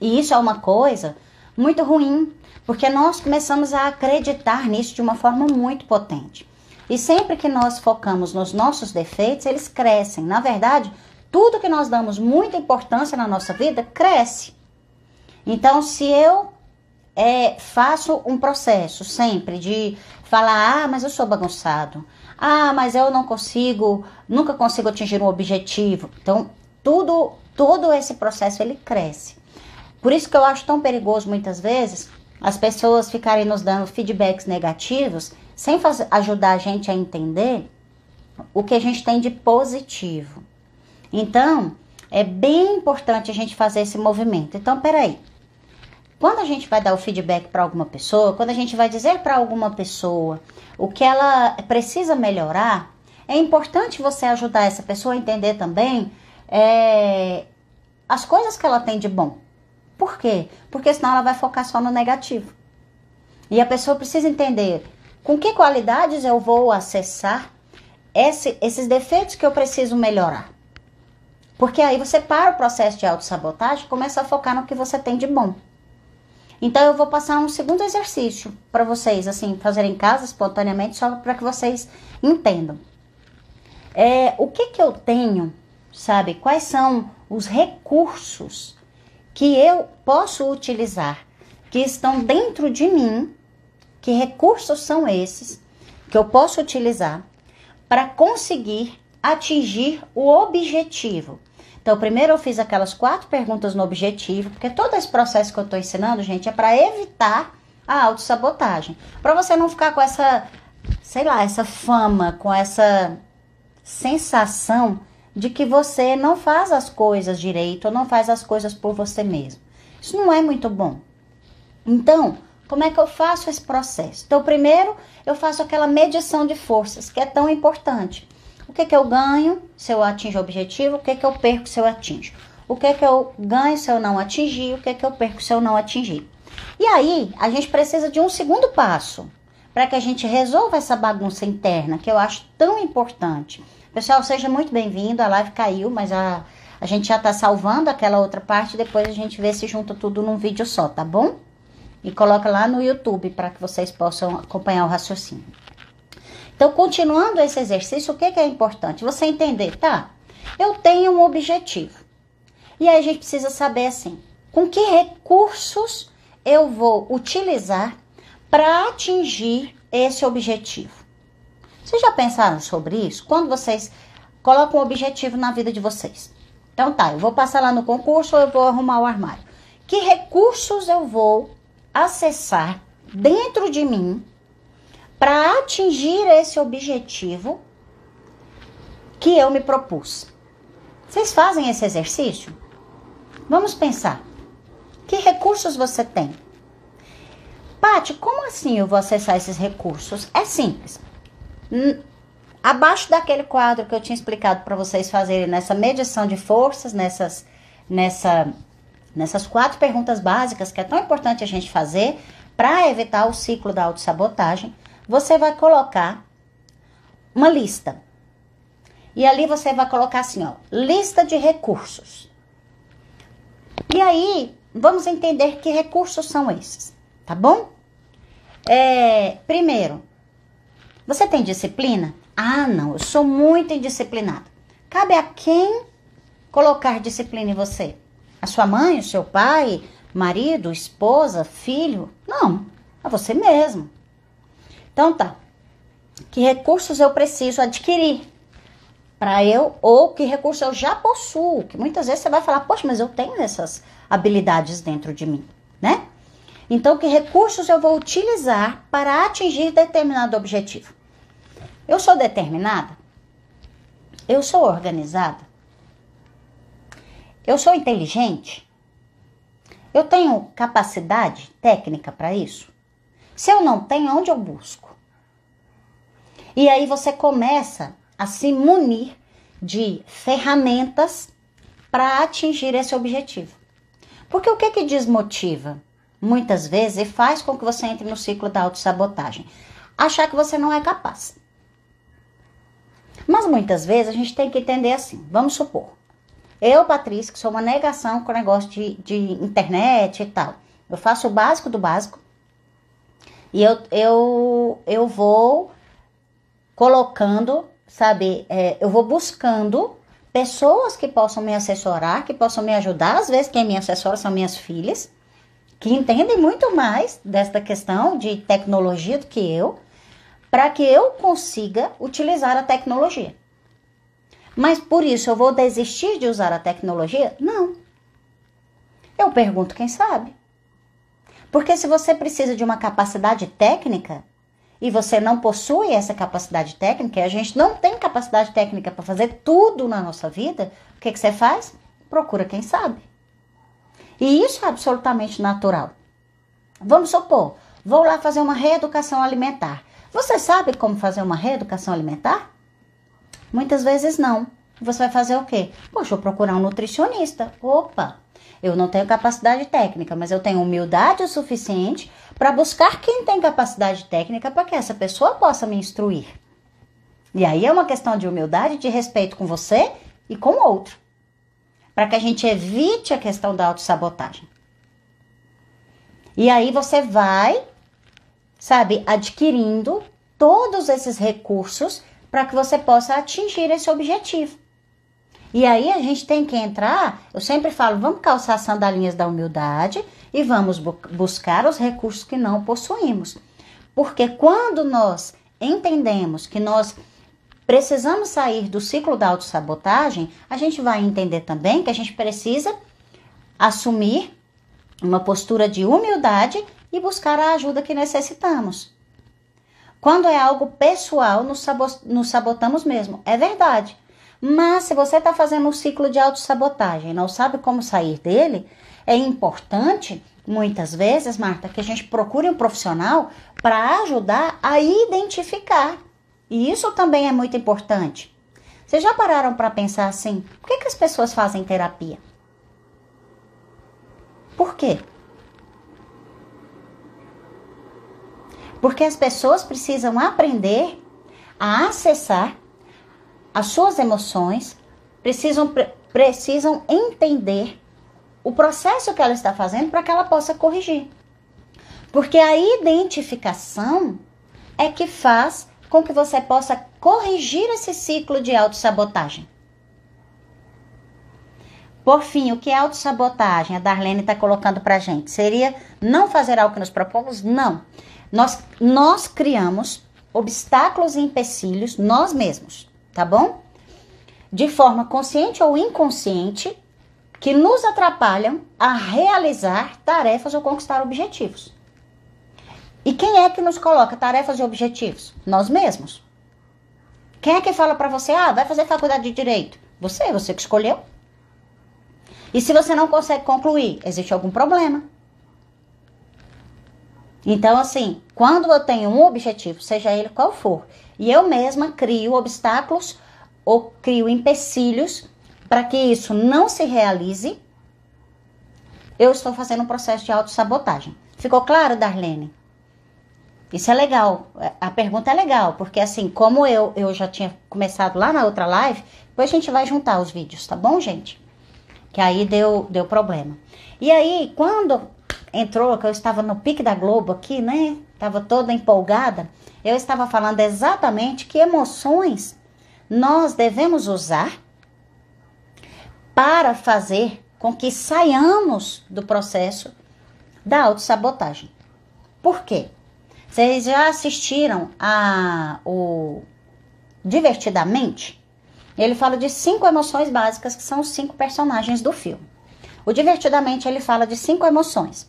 E isso é uma coisa muito ruim, porque nós começamos a acreditar nisso de uma forma muito potente. E sempre que nós focamos nos nossos defeitos, eles crescem. Na verdade, tudo que nós damos muita importância na nossa vida, cresce. Então, se eu faço um processo sempre de falar, mas eu sou bagunçado. Mas eu não consigo, nunca consigo atingir um objetivo. Então, todo esse processo, ele cresce. Por isso que eu acho tão perigoso, muitas vezes, as pessoas ficarem nos dando feedbacks negativos, sem ajudar a gente a entender o que a gente tem de positivo. Então, é bem importante a gente fazer esse movimento. Então, peraí. Quando a gente vai dar o feedback para alguma pessoa, quando a gente vai dizer para alguma pessoa o que ela precisa melhorar, é importante você ajudar essa pessoa a entender também as coisas que ela tem de bom. Por quê? Porque senão ela vai focar só no negativo. E a pessoa precisa entender com que qualidades eu vou acessar esses defeitos que eu preciso melhorar. Porque aí você para o processo de autossabotagem e começa a focar no que você tem de bom. Então eu vou passar um segundo exercício para vocês, assim, fazerem em casa espontaneamente, só para que vocês entendam. O que eu tenho, sabe? Quais são os recursos que eu posso utilizar, que estão dentro de mim? Que recursos são esses que eu posso utilizar para conseguir atingir o objetivo? Então, primeiro eu fiz aquelas 4 perguntas no objetivo, porque todo esse processo que eu estou ensinando, gente, é para evitar a autossabotagem. Para você não ficar com essa, sei lá, essa fama, com essa sensação de que você não faz as coisas direito ou não faz as coisas por você mesmo. Isso não é muito bom. Então, como é que eu faço esse processo? Então, primeiro, eu faço aquela medição de forças, que é tão importante. O que eu ganho se eu atinjo o objetivo? O que eu perco se eu atinjo? O que eu ganho se eu não atingir? O que eu perco se eu não atingir? E aí, a gente precisa de um segundo passo para que a gente resolva essa bagunça interna, que eu acho tão importante. Pessoal, seja muito bem-vindo. A live caiu, mas a gente já está salvando aquela outra parte. Depois a gente vê se junta tudo num vídeo só, tá bom? E coloca lá no YouTube para que vocês possam acompanhar o raciocínio. Então, continuando esse exercício, o que é importante? Você entender, tá? Eu tenho um objetivo. E aí a gente precisa saber, assim, com que recursos eu vou utilizar para atingir esse objetivo. Vocês já pensaram sobre isso? Quando vocês colocam um objetivo na vida de vocês. Então tá, eu vou passar lá no concurso ou eu vou arrumar o armário. Que recursos eu vou acessar dentro de mim para atingir esse objetivo que eu me propus? Vocês fazem esse exercício? Vamos pensar. Que recursos você tem? Paty, como assim eu vou acessar esses recursos? É simples. Abaixo daquele quadro que eu tinha explicado para vocês fazerem nessa medição de forças, nessas 4 perguntas básicas que é tão importante a gente fazer para evitar o ciclo da autossabotagem, você vai colocar uma lista. E ali você vai colocar assim, ó, lista de recursos. E aí, vamos entender que recursos são esses, tá bom? Primeiro, você tem disciplina? Ah, não, eu sou muito indisciplinada. Cabe a quem colocar disciplina em você? A sua mãe, o seu pai, marido, esposa, filho? Não, a você mesmo. Então tá, que recursos eu preciso adquirir ou que recursos eu já possuo? Que muitas vezes você vai falar, poxa, mas eu tenho essas habilidades dentro de mim, né? Então, que recursos eu vou utilizar para atingir determinado objetivo? Eu sou determinada? Eu sou organizada? Eu sou inteligente? Eu tenho capacidade técnica para isso? Se eu não tenho, onde eu busco? E aí você começa a se munir de ferramentas para atingir esse objetivo. Porque o que desmotiva? Muitas vezes, e faz com que você entre no ciclo da autossabotagem. Achar que você não é capaz. Mas muitas vezes a gente tem que entender assim. Vamos supor, eu, Patrícia, que sou uma negação com o negócio de internet e tal. Eu faço o básico do básico. E eu vou colocando, sabe, eu vou buscando pessoas que possam me assessorar, que possam me ajudar. Às vezes quem me assessora são minhas filhas, que entendem muito mais desta questão de tecnologia do que eu, para que eu consiga utilizar a tecnologia. Mas por isso eu vou desistir de usar a tecnologia? Não. Eu pergunto quem sabe. Porque se você precisa de uma capacidade técnica e você não possui essa capacidade técnica, e a gente não tem capacidade técnica para fazer tudo na nossa vida, o que você faz? Procura quem sabe. E isso é absolutamente natural. Vamos supor, vou lá fazer uma reeducação alimentar. Você sabe como fazer uma reeducação alimentar? Muitas vezes não. Você vai fazer o quê? Poxa, vou procurar um nutricionista. Opa, eu não tenho capacidade técnica, mas eu tenho humildade o suficiente para buscar quem tem capacidade técnica para que essa pessoa possa me instruir. E aí é uma questão de humildade, de respeito com você e com o outro. Para que a gente evite a questão da autossabotagem. E aí você vai, sabe, adquirindo todos esses recursos para que você possa atingir esse objetivo. E aí a gente tem que entrar, eu sempre falo, vamos calçar as sandalinhas da humildade e vamos buscar os recursos que não possuímos. Porque quando nós entendemos que nós precisamos sair do ciclo da autossabotagem, a gente vai entender também que a gente precisa assumir uma postura de humildade e buscar a ajuda que necessitamos. Quando é algo pessoal, nos sabotamos mesmo. É verdade. Mas se você está fazendo um ciclo de autossabotagem e não sabe como sair dele, é importante, muitas vezes, Marta, que a gente procure um profissional para ajudar a identificar. E isso também é muito importante. Vocês já pararam para pensar assim? Por que as pessoas fazem terapia? Por quê? Porque as pessoas precisam aprender a acessar as suas emoções, precisam entender o processo que ela está fazendo para que ela possa corrigir. Porque a identificação é que faz com que você possa corrigir esse ciclo de autossabotagem. Por fim, o que é autossabotagem? A Darlene está colocando para a gente. Seria não fazer algo que nos propomos? Não. Nós criamos obstáculos e empecilhos nós mesmos, tá bom? De forma consciente ou inconsciente, que nos atrapalham a realizar tarefas ou conquistar objetivos. E quem é que nos coloca tarefas e objetivos? Nós mesmos. Quem é que fala para você, vai fazer faculdade de Direito? Você que escolheu. E se você não consegue concluir, existe algum problema. Então, assim, quando eu tenho um objetivo, seja ele qual for, e eu mesma crio obstáculos ou crio empecilhos para que isso não se realize, eu estou fazendo um processo de autossabotagem. Ficou claro, Darlene? Isso é legal. A pergunta é legal, porque assim, como eu já tinha começado lá na outra live, depois a gente vai juntar os vídeos, tá bom, gente? Que aí deu problema. E aí, quando entrou, que eu estava no pique da Globo aqui, né? Estava toda empolgada. Eu estava falando exatamente que emoções nós devemos usar para fazer com que saiamos do processo da autossabotagem. Por quê? Vocês já assistiram o Divertidamente? Ele fala de 5 emoções básicas, que são os 5 personagens do filme. O Divertidamente, ele fala de 5 emoções.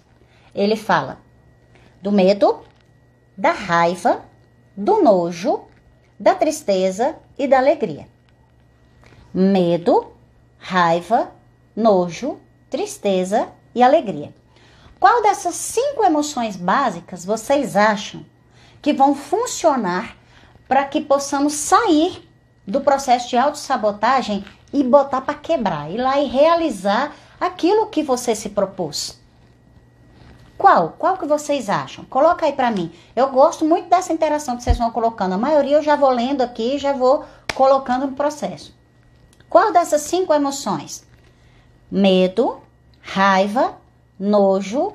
Ele fala do medo, da raiva, do nojo, da tristeza e da alegria. Medo, raiva, nojo, tristeza e alegria. Qual dessas 5 emoções básicas vocês acham que vão funcionar para que possamos sair do processo de autossabotagem e botar para quebrar, ir lá e realizar aquilo que você se propôs? Qual que vocês acham? Coloca aí para mim. Eu gosto muito dessa interação que vocês vão colocando. A maioria eu já vou lendo aqui e já vou colocando no processo. Qual dessas 5 emoções? Medo, raiva, nojo,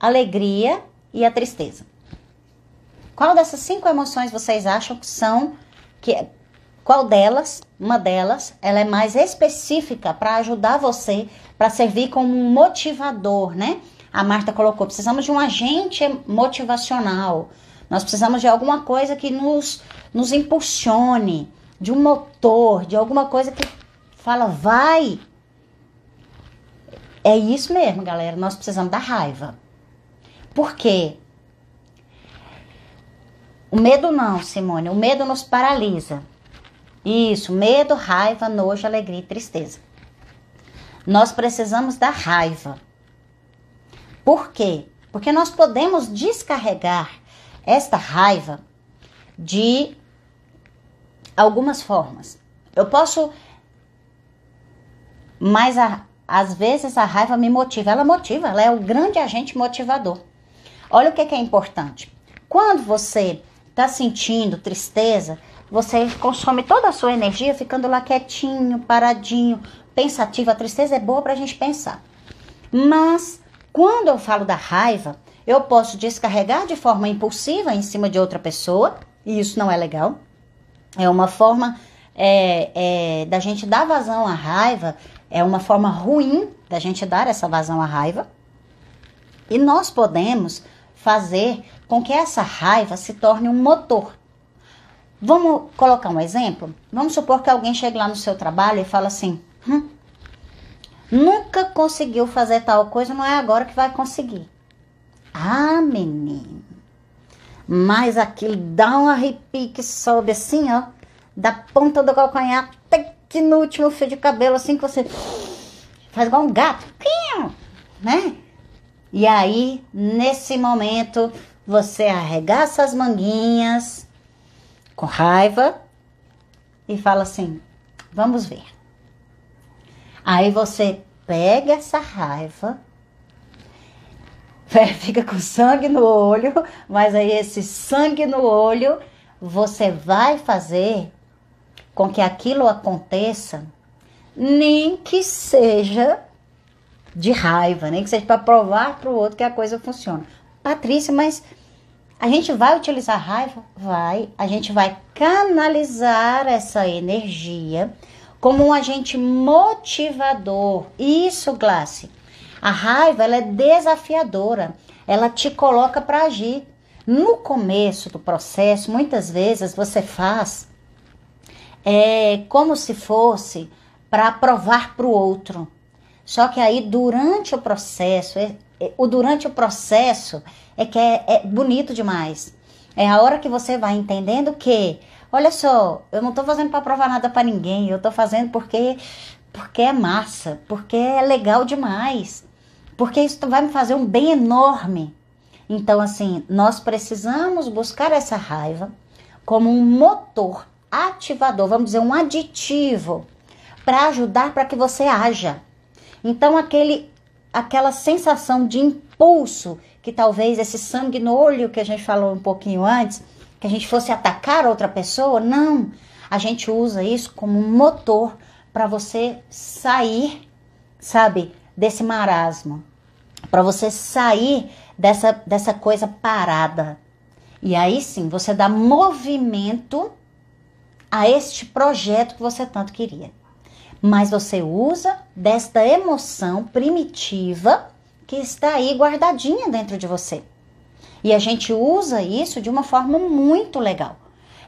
alegria e a tristeza. Qual dessas 5 emoções vocês acham que são... Qual delas, uma delas, ela é mais específica para ajudar você, para servir como um motivador, né? A Marta colocou, precisamos de um agente motivacional. Nós precisamos de alguma coisa que nos impulsione, de um motor, de alguma coisa que fala, vai. É isso mesmo, galera. Nós precisamos da raiva. Por quê? O medo não, Simone. O medo nos paralisa. Isso, medo, raiva, nojo, alegria e tristeza. Nós precisamos da raiva. Por quê? Porque nós podemos descarregar esta raiva de algumas formas. Eu posso... Mas às vezes a raiva me motiva. Ela motiva, ela é o grande agente motivador. Olha o que é importante. Quando você está sentindo tristeza, você consome toda a sua energia ficando lá quietinho, paradinho, pensativo. A tristeza é boa para a gente pensar. Mas quando eu falo da raiva, eu posso descarregar de forma impulsiva em cima de outra pessoa, e isso não é legal. É uma forma da gente dar vazão à raiva, é uma forma ruim da gente dar essa vazão à raiva. E nós podemos fazer com que essa raiva se torne um motor. Vamos colocar um exemplo? Vamos supor que alguém chegue lá no seu trabalho e fala assim, nunca conseguiu fazer tal coisa, não é agora que vai conseguir. Ah, menino, mas aquilo dá um arrepio que sobe assim, ó, da ponta do calcanhar até que no último fio de cabelo, assim, que você faz igual um gato, né? E aí, nesse momento, você arregaça as manguinhas com raiva e fala assim, vamos ver. Aí você pega essa raiva, fica com sangue no olho, mas aí esse sangue no olho, você vai fazer com que aquilo aconteça, nem que seja de raiva, nem que seja para provar para o outro que a coisa funciona. Patrícia, mas a gente vai utilizar raiva? Vai. A gente vai canalizar essa energia como um agente motivador. Isso, Glácia. A raiva, ela é desafiadora. Ela te coloca para agir. No começo do processo, muitas vezes você faz como se fosse para provar para o outro. Só que aí, durante o processo, é que é bonito demais. É a hora que você vai entendendo que, olha só, eu não tô fazendo para provar nada para ninguém, eu tô fazendo porque é massa, porque é legal demais, porque isso vai me fazer um bem enorme. Então, assim, nós precisamos buscar essa raiva como um motor ativador, vamos dizer, um aditivo para ajudar para que você haja. Então, aquela sensação de impulso, que talvez esse sangue no olho que a gente falou um pouquinho antes, que a gente fosse atacar outra pessoa, não. A gente usa isso como um motor para você sair, sabe, desse marasmo, para você sair dessa coisa parada. E aí sim, você dá movimento a este projeto que você tanto queria. Mas você usa desta emoção primitiva que está aí guardadinha dentro de você. E a gente usa isso de uma forma muito legal.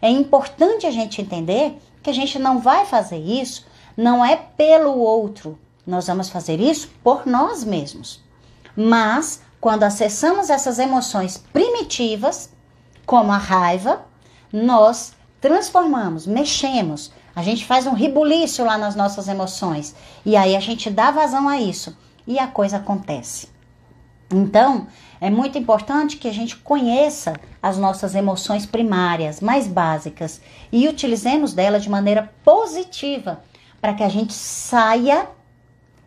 É importante a gente entender que a gente não vai fazer isso, não é pelo outro. Nós vamos fazer isso por nós mesmos. Mas, quando acessamos essas emoções primitivas, como a raiva, nós transformamos, mexemos, a gente faz um rebuliço lá nas nossas emoções. E aí a gente dá vazão a isso e a coisa acontece. Então, é muito importante que a gente conheça as nossas emoções primárias, mais básicas, e utilizemos delas de maneira positiva, para que a gente saia,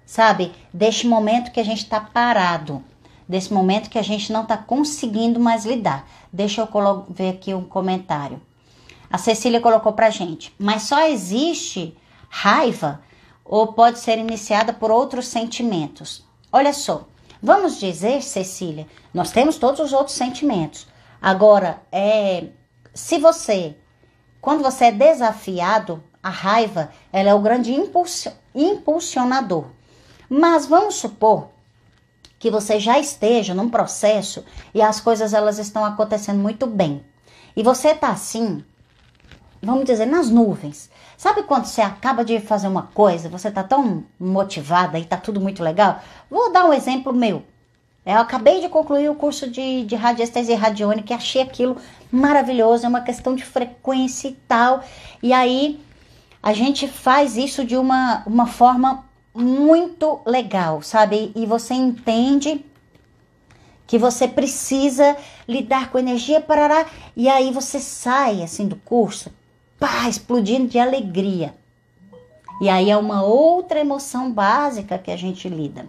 sabe, deste momento que a gente está parado, desse momento que a gente não está conseguindo mais lidar. Deixa eu ver aqui um comentário. A Cecília colocou pra gente, mas só existe raiva ou pode ser iniciada por outros sentimentos? Olha só, vamos dizer, Cecília, nós temos todos os outros sentimentos. Agora, quando você é desafiado, a raiva, ela é o grande impulsionador. Mas vamos supor que você já esteja num processo e as coisas elas estão acontecendo muito bem. E você está assim, vamos dizer, nas nuvens. Sabe quando você acaba de fazer uma coisa, você está tão motivada e está tudo muito legal? Vou dar um exemplo meu. Eu acabei de concluir o curso de radiestesia radiônica e achei aquilo maravilhoso, é uma questão de frequência e tal. E aí a gente faz isso de uma forma muito legal, sabe? E você entende que você precisa lidar com energia, parará, e aí você sai assim do curso, pá, explodindo de alegria. E aí é uma outra emoção básica que a gente lida.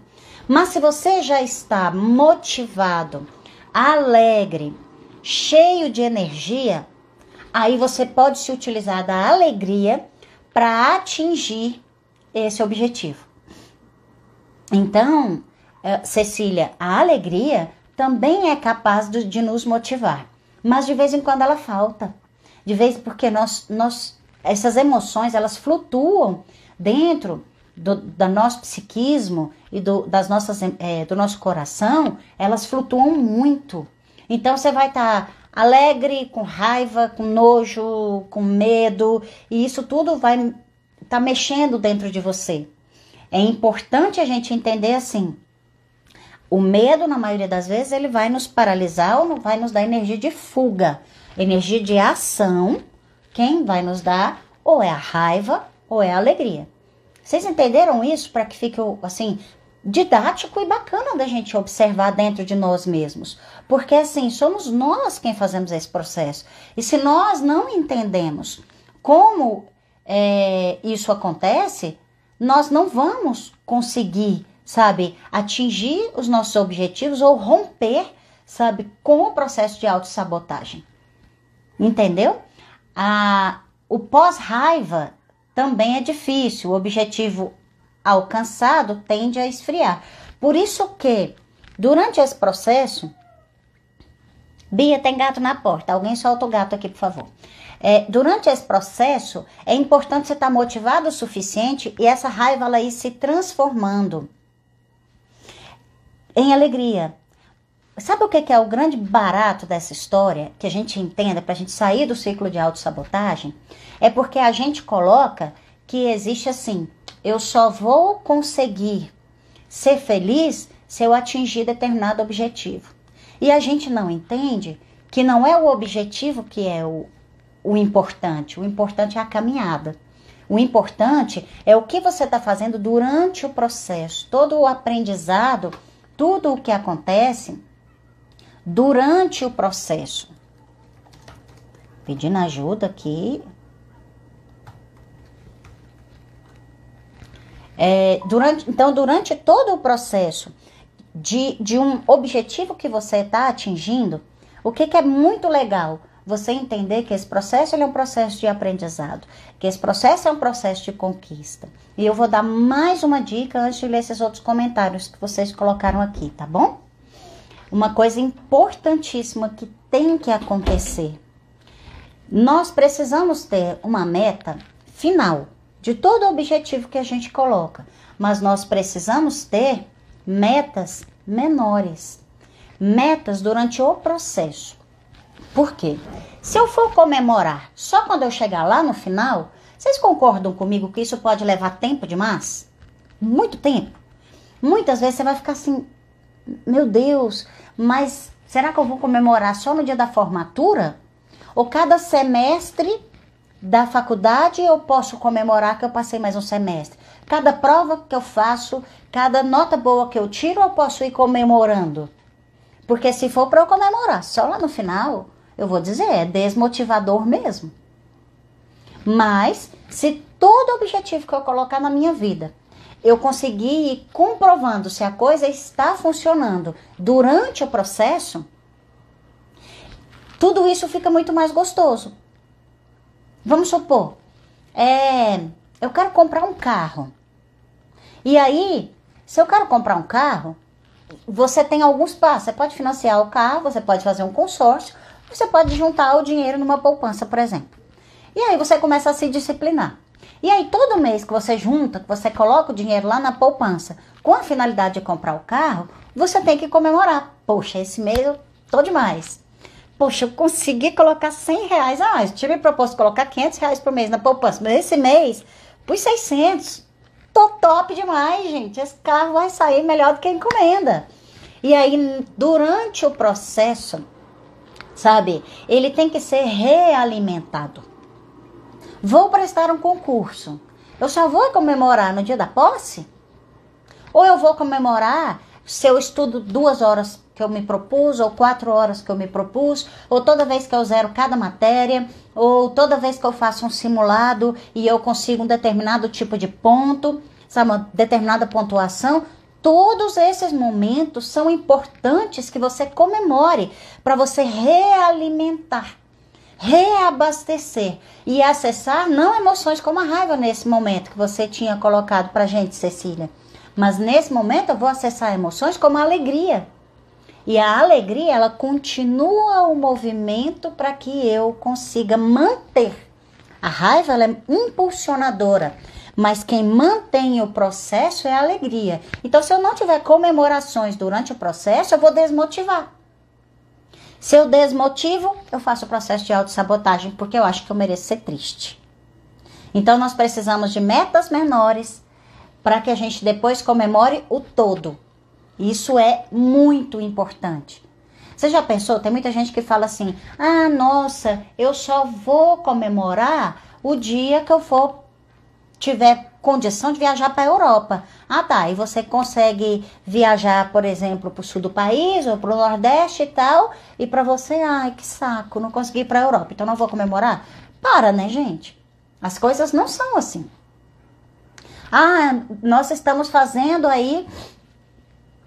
Mas se você já está motivado, alegre, cheio de energia, aí você pode se utilizar da alegria para atingir esse objetivo. Então, Cecília, a alegria também é capaz de nos motivar, mas de vez em quando ela falta. Porque essas emoções, elas flutuam dentro do nosso psiquismo e do nosso coração, elas flutuam muito. Então você vai estar alegre, com raiva, com nojo, com medo, e isso tudo vai estar mexendo dentro de você. É importante a gente entender assim, o medo, na maioria das vezes, ele vai nos paralisar ou não vai nos dar energia de fuga, energia de ação. Quem vai nos dar ou é a raiva ou é a alegria. Vocês entenderam isso para que fique assim didático e bacana da gente observar dentro de nós mesmos? Porque assim, somos nós quem fazemos esse processo. E se nós não entendemos como isso acontece, nós não vamos conseguir, sabe, atingir os nossos objetivos ou romper, sabe, com o processo de autossabotagem. Entendeu? O pós-raiva também é difícil, o objetivo alcançado tende a esfriar. Por isso que, durante esse processo... Bia, tem gato na porta, alguém solta o gato aqui, por favor. Durante esse processo, é importante você estar motivado o suficiente e essa raiva ela ir se transformando em alegria. Sabe o que é o grande barato dessa história? Que a gente entenda, para a gente sair do ciclo de autossabotagem? É porque a gente coloca que existe assim, eu só vou conseguir ser feliz se eu atingir determinado objetivo. E a gente não entende que não é o objetivo que é o importante. O importante é a caminhada. O importante é o que você está fazendo durante o processo. Todo o aprendizado, tudo o que acontece durante o processo. Pedindo ajuda aqui. Durante todo o processo de um objetivo que você está atingindo, o que é muito legal? Você entender que esse processo ele é um processo de aprendizado, que esse processo é um processo de conquista. E eu vou dar mais uma dica antes de ler esses outros comentários que vocês colocaram aqui, tá bom? Uma coisa importantíssima que tem que acontecer. Nós precisamos ter uma meta final de todo objetivo que a gente coloca, mas nós precisamos ter metas menores, metas durante o processo. Por quê? Se eu for comemorar só quando eu chegar lá no final, vocês concordam comigo que isso pode levar tempo demais? Muito tempo. Muitas vezes você vai ficar assim, meu Deus, mas será que eu vou comemorar só no dia da formatura? Ou cada semestre da faculdade eu posso comemorar que eu passei mais um semestre? Cada prova que eu faço, cada nota boa que eu tiro, eu posso ir comemorando? Porque se for para eu comemorar só lá no final, eu vou dizer, é desmotivador mesmo. Mas, se todo objetivo que eu colocar na minha vida, eu conseguir ir comprovando se a coisa está funcionando durante o processo, tudo isso fica muito mais gostoso. Vamos supor, eu quero comprar um carro. E aí, se eu quero comprar um carro, você tem alguns passos. Você pode financiar o carro, você pode fazer um consórcio, você pode juntar o dinheiro numa poupança, por exemplo. E aí você começa a se disciplinar. E aí todo mês que você junta, que você coloca o dinheiro lá na poupança, com a finalidade de comprar o carro, você tem que comemorar. Poxa, esse mês eu tô demais. Poxa, eu consegui colocar R$100 a mais. Eu tinha me proposto colocar R$500 por mês na poupança, mas esse mês pus 600. Tô top demais, gente. Esse carro vai sair melhor do que a encomenda. E aí, durante o processo, sabe, ele tem que ser realimentado. Vou prestar um concurso. Eu só vou comemorar no dia da posse? Ou eu vou comemorar se eu estudo 2 horas que eu me propus, ou 4 horas que eu me propus, ou toda vez que eu zero cada matéria, ou toda vez que eu faço um simulado e eu consigo um determinado tipo de ponto, sabe, uma determinada pontuação. Todos esses momentos são importantes que você comemore para você realimentar, reabastecer e acessar não emoções como a raiva nesse momento que você tinha colocado pra gente, Cecília, mas nesse momento eu vou acessar emoções como a alegria. E a alegria, ela continua o movimento para que eu consiga manter. A raiva, ela é impulsionadora, mas quem mantém o processo é a alegria. Então, se eu não tiver comemorações durante o processo, eu vou desmotivar. Se eu desmotivo, eu faço o processo de autossabotagem, porque eu acho que eu mereço ser triste. Então, nós precisamos de metas menores para que a gente depois comemore o todo. Isso é muito importante. Você já pensou? Tem muita gente que fala assim, ah, nossa, eu só vou comemorar o dia que eu tiver condição de viajar para a Europa. Ah, tá, e você consegue viajar, por exemplo, para o sul do país ou para o nordeste e tal, e para você, ai, que saco, não consegui ir para a Europa, então não vou comemorar? Para, né, gente? As coisas não são assim. Ah, nós estamos fazendo aí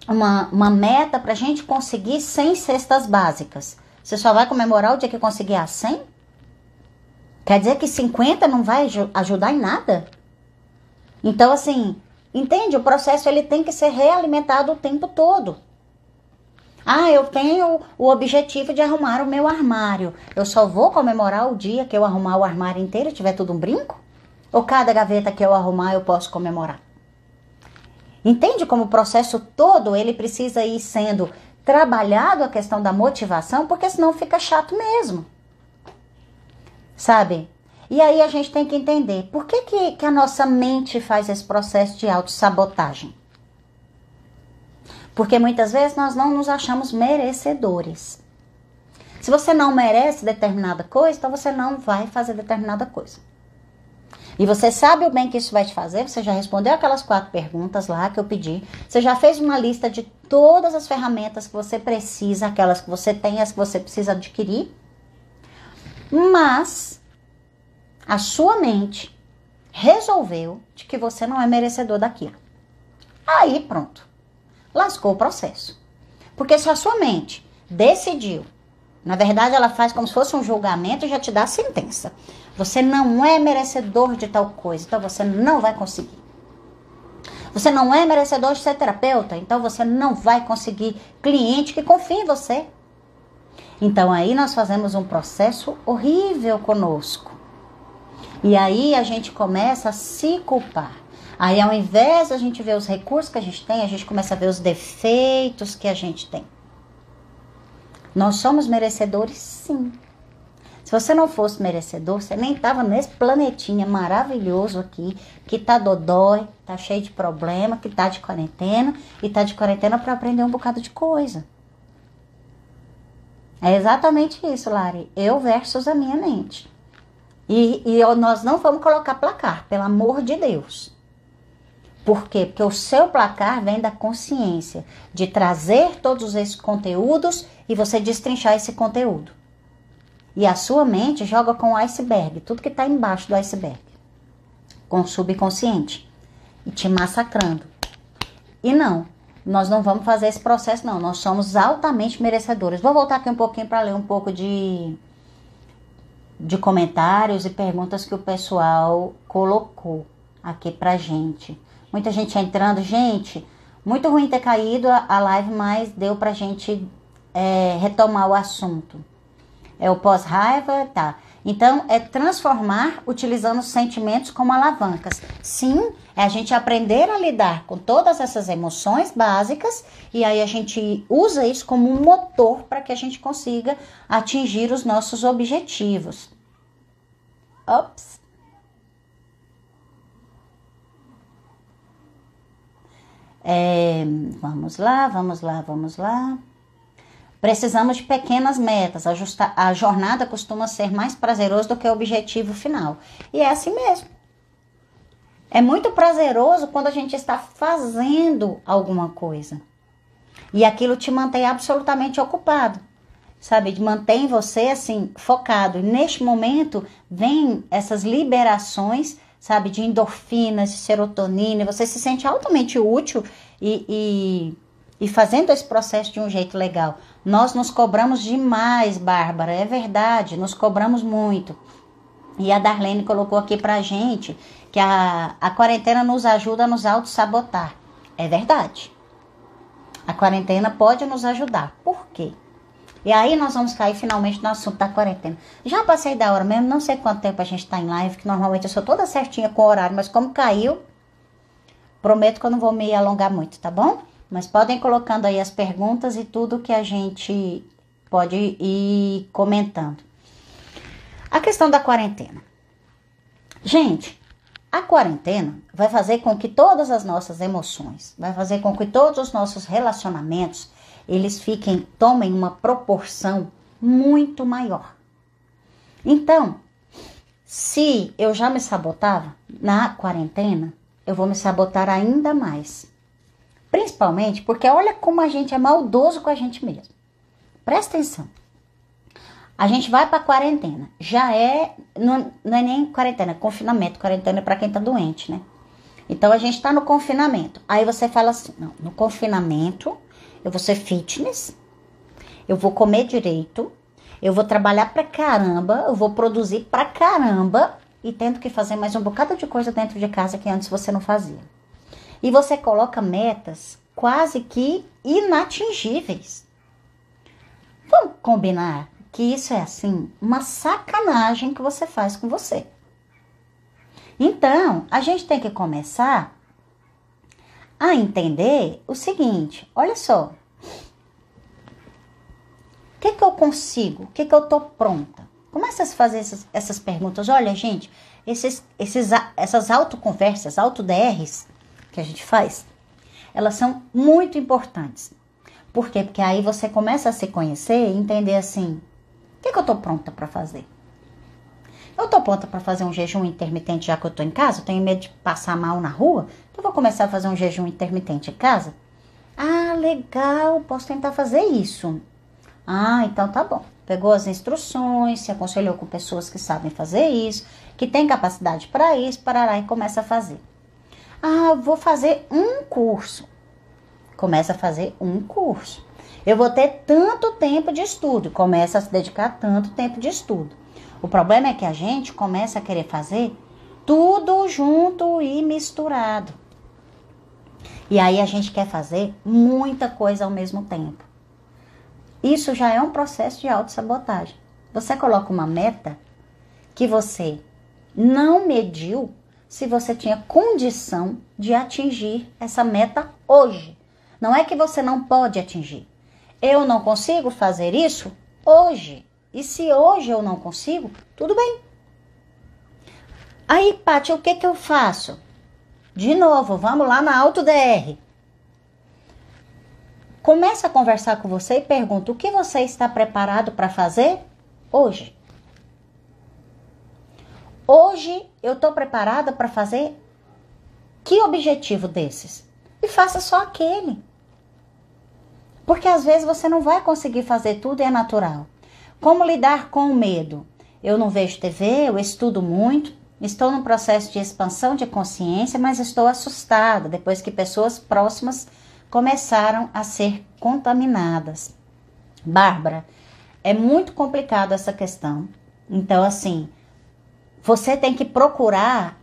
uma meta para a gente conseguir 100 cestas básicas. Você só vai comemorar o dia que conseguir as 100? Quer dizer que 50 não vai ajudar em nada? Então, assim, entende? O processo ele tem que ser realimentado o tempo todo. Ah, eu tenho o objetivo de arrumar o meu armário. Eu só vou comemorar o dia que eu arrumar o armário inteiro e tiver tudo um brinco? Ou cada gaveta que eu arrumar eu posso comemorar? Entende como o processo todo ele precisa ir sendo trabalhado a questão da motivação, porque senão fica chato mesmo. Sabe? E aí a gente tem que entender por que a nossa mente faz esse processo de autossabotagem. Porque muitas vezes nós não nos achamos merecedores. Se você não merece determinada coisa, então você não vai fazer determinada coisa. E você sabe o bem que isso vai te fazer, você já respondeu aquelas 4 perguntas lá que eu pedi, você já fez uma lista de todas as ferramentas que você precisa, aquelas que você tem, as que você precisa adquirir, mas a sua mente resolveu de que você não é merecedor daquilo. Aí pronto, lascou o processo. Porque se a sua mente decidiu, na verdade ela faz como se fosse um julgamento e já te dá a sentença. Você não é merecedor de tal coisa, então você não vai conseguir. Você não é merecedor de ser terapeuta, então você não vai conseguir cliente que confie em você. Então aí nós fazemos um processo horrível conosco. E aí a gente começa a se culpar. Aí ao invés de a gente ver os recursos que a gente começa a ver os defeitos que a gente tem. Nós somos merecedores, sim. Se você não fosse merecedor, você nem estava nesse planetinha maravilhoso aqui, que tá dodói, tá cheio de problema, que tá de quarentena, e tá de quarentena para aprender um bocado de coisa. É exatamente isso, Lari. Eu versus a minha mente. E nós não vamos colocar placar, pelo amor de Deus. Por quê? Porque o seu placar vem da consciência, de trazer todos esses conteúdos e você destrinchar esse conteúdo. E a sua mente joga com o iceberg, tudo que está embaixo do iceberg, com o subconsciente, e te massacrando. E não, nós não vamos fazer esse processo não, nós somos altamente merecedores. Vou voltar aqui um pouquinho para ler um pouco de comentários e perguntas que o pessoal colocou aqui pra gente. Muita gente entrando. Gente, muito ruim ter caído a live, mas deu pra gente retomar o assunto. É o pós-raiva, tá. Então, é transformar utilizando os sentimentos como alavancas. Sim, é a gente aprender a lidar com todas essas emoções básicas e aí a gente usa isso como um motor para que a gente consiga atingir os nossos objetivos. Ops. Vamos lá. Precisamos de pequenas metas. A jornada costuma ser mais prazerosa do que o objetivo final. E é assim mesmo. É muito prazeroso quando a gente está fazendo alguma coisa. E aquilo te mantém absolutamente ocupado. Sabe? Mantém você assim, focado. E neste momento, vem essas liberações, sabe? De endorfinas, de serotonina. Você se sente altamente útil e fazendo esse processo de um jeito legal. Nós nos cobramos demais, Bárbara, é verdade, nos cobramos muito. E a Darlene colocou aqui pra gente que a quarentena nos ajuda a nos auto-sabotar. É verdade. A quarentena pode nos ajudar. Por quê? E aí nós vamos cair finalmente no assunto da quarentena. Já passei da hora mesmo, não sei quanto tempo a gente tá em live, que normalmente eu sou toda certinha com o horário, mas como caiu, prometo que eu não vou me alongar muito, tá bom? Mas podem colocando aí as perguntas e tudo que a gente pode ir comentando. A questão da quarentena. Gente, a quarentena vai fazer com que todas as nossas emoções, vai fazer com que todos os nossos relacionamentos, eles tomem uma proporção muito maior. Então, se eu já me sabotava na quarentena, eu vou me sabotar ainda mais. Principalmente porque olha como a gente é maldoso com a gente mesmo. Presta atenção. A gente vai para quarentena. Não é nem quarentena, é confinamento. Quarentena é para quem tá doente, né? Então a gente tá no confinamento. Aí você fala assim, não, no confinamento eu vou ser fitness, eu vou comer direito, eu vou trabalhar pra caramba, eu vou produzir pra caramba e tendo que fazer mais um bocado de coisa dentro de casa que antes você não fazia. E você coloca metas quase que inatingíveis. Vamos combinar que isso é assim, uma sacanagem que você faz com você. Então, a gente tem que começar a entender o seguinte, olha só. O que eu consigo? O que eu tô pronta? Começa a se fazer essas perguntas. Olha, gente, essas autoconversas, auto-DRs que a gente faz, elas são muito importantes. Por quê? Porque aí você começa a se conhecer e entender assim, o que eu tô pronta para fazer? Eu tô pronta para fazer um jejum intermitente já que eu tô em casa? Eu tenho medo de passar mal na rua? Então eu vou começar a fazer um jejum intermitente em casa? Ah, legal, posso tentar fazer isso. Ah, então tá bom. Pegou as instruções, se aconselhou com pessoas que sabem fazer isso, que têm capacidade para isso, parará, e começa a fazer. Ah, vou fazer um curso. Começa a fazer um curso. Eu vou ter tanto tempo de estudo. Começa a se dedicar a tanto tempo de estudo. O problema é que a gente começa a querer fazer tudo junto e misturado. E aí a gente quer fazer muita coisa ao mesmo tempo. Isso já é um processo de autossabotagem. Você coloca uma meta que você não mediu se você tinha condição de atingir essa meta hoje. Não é que você não pode atingir. Eu não consigo fazer isso hoje. E se hoje eu não consigo, tudo bem. Aí, Paty, o que eu faço? De novo, vamos lá na AutoDR. Começa a conversar com você e pergunta o que você está preparado para fazer hoje. Hoje eu estou preparada para fazer que objetivo desses? E faça só aquele. Porque às vezes você não vai conseguir fazer tudo e é natural. Como lidar com o medo? Eu não vejo TV, eu estudo muito, estou num processo de expansão de consciência, mas estou assustada depois que pessoas próximas começaram a ser contaminadas. Bárbara, é muito complicado essa questão. Então, assim, você tem que procurar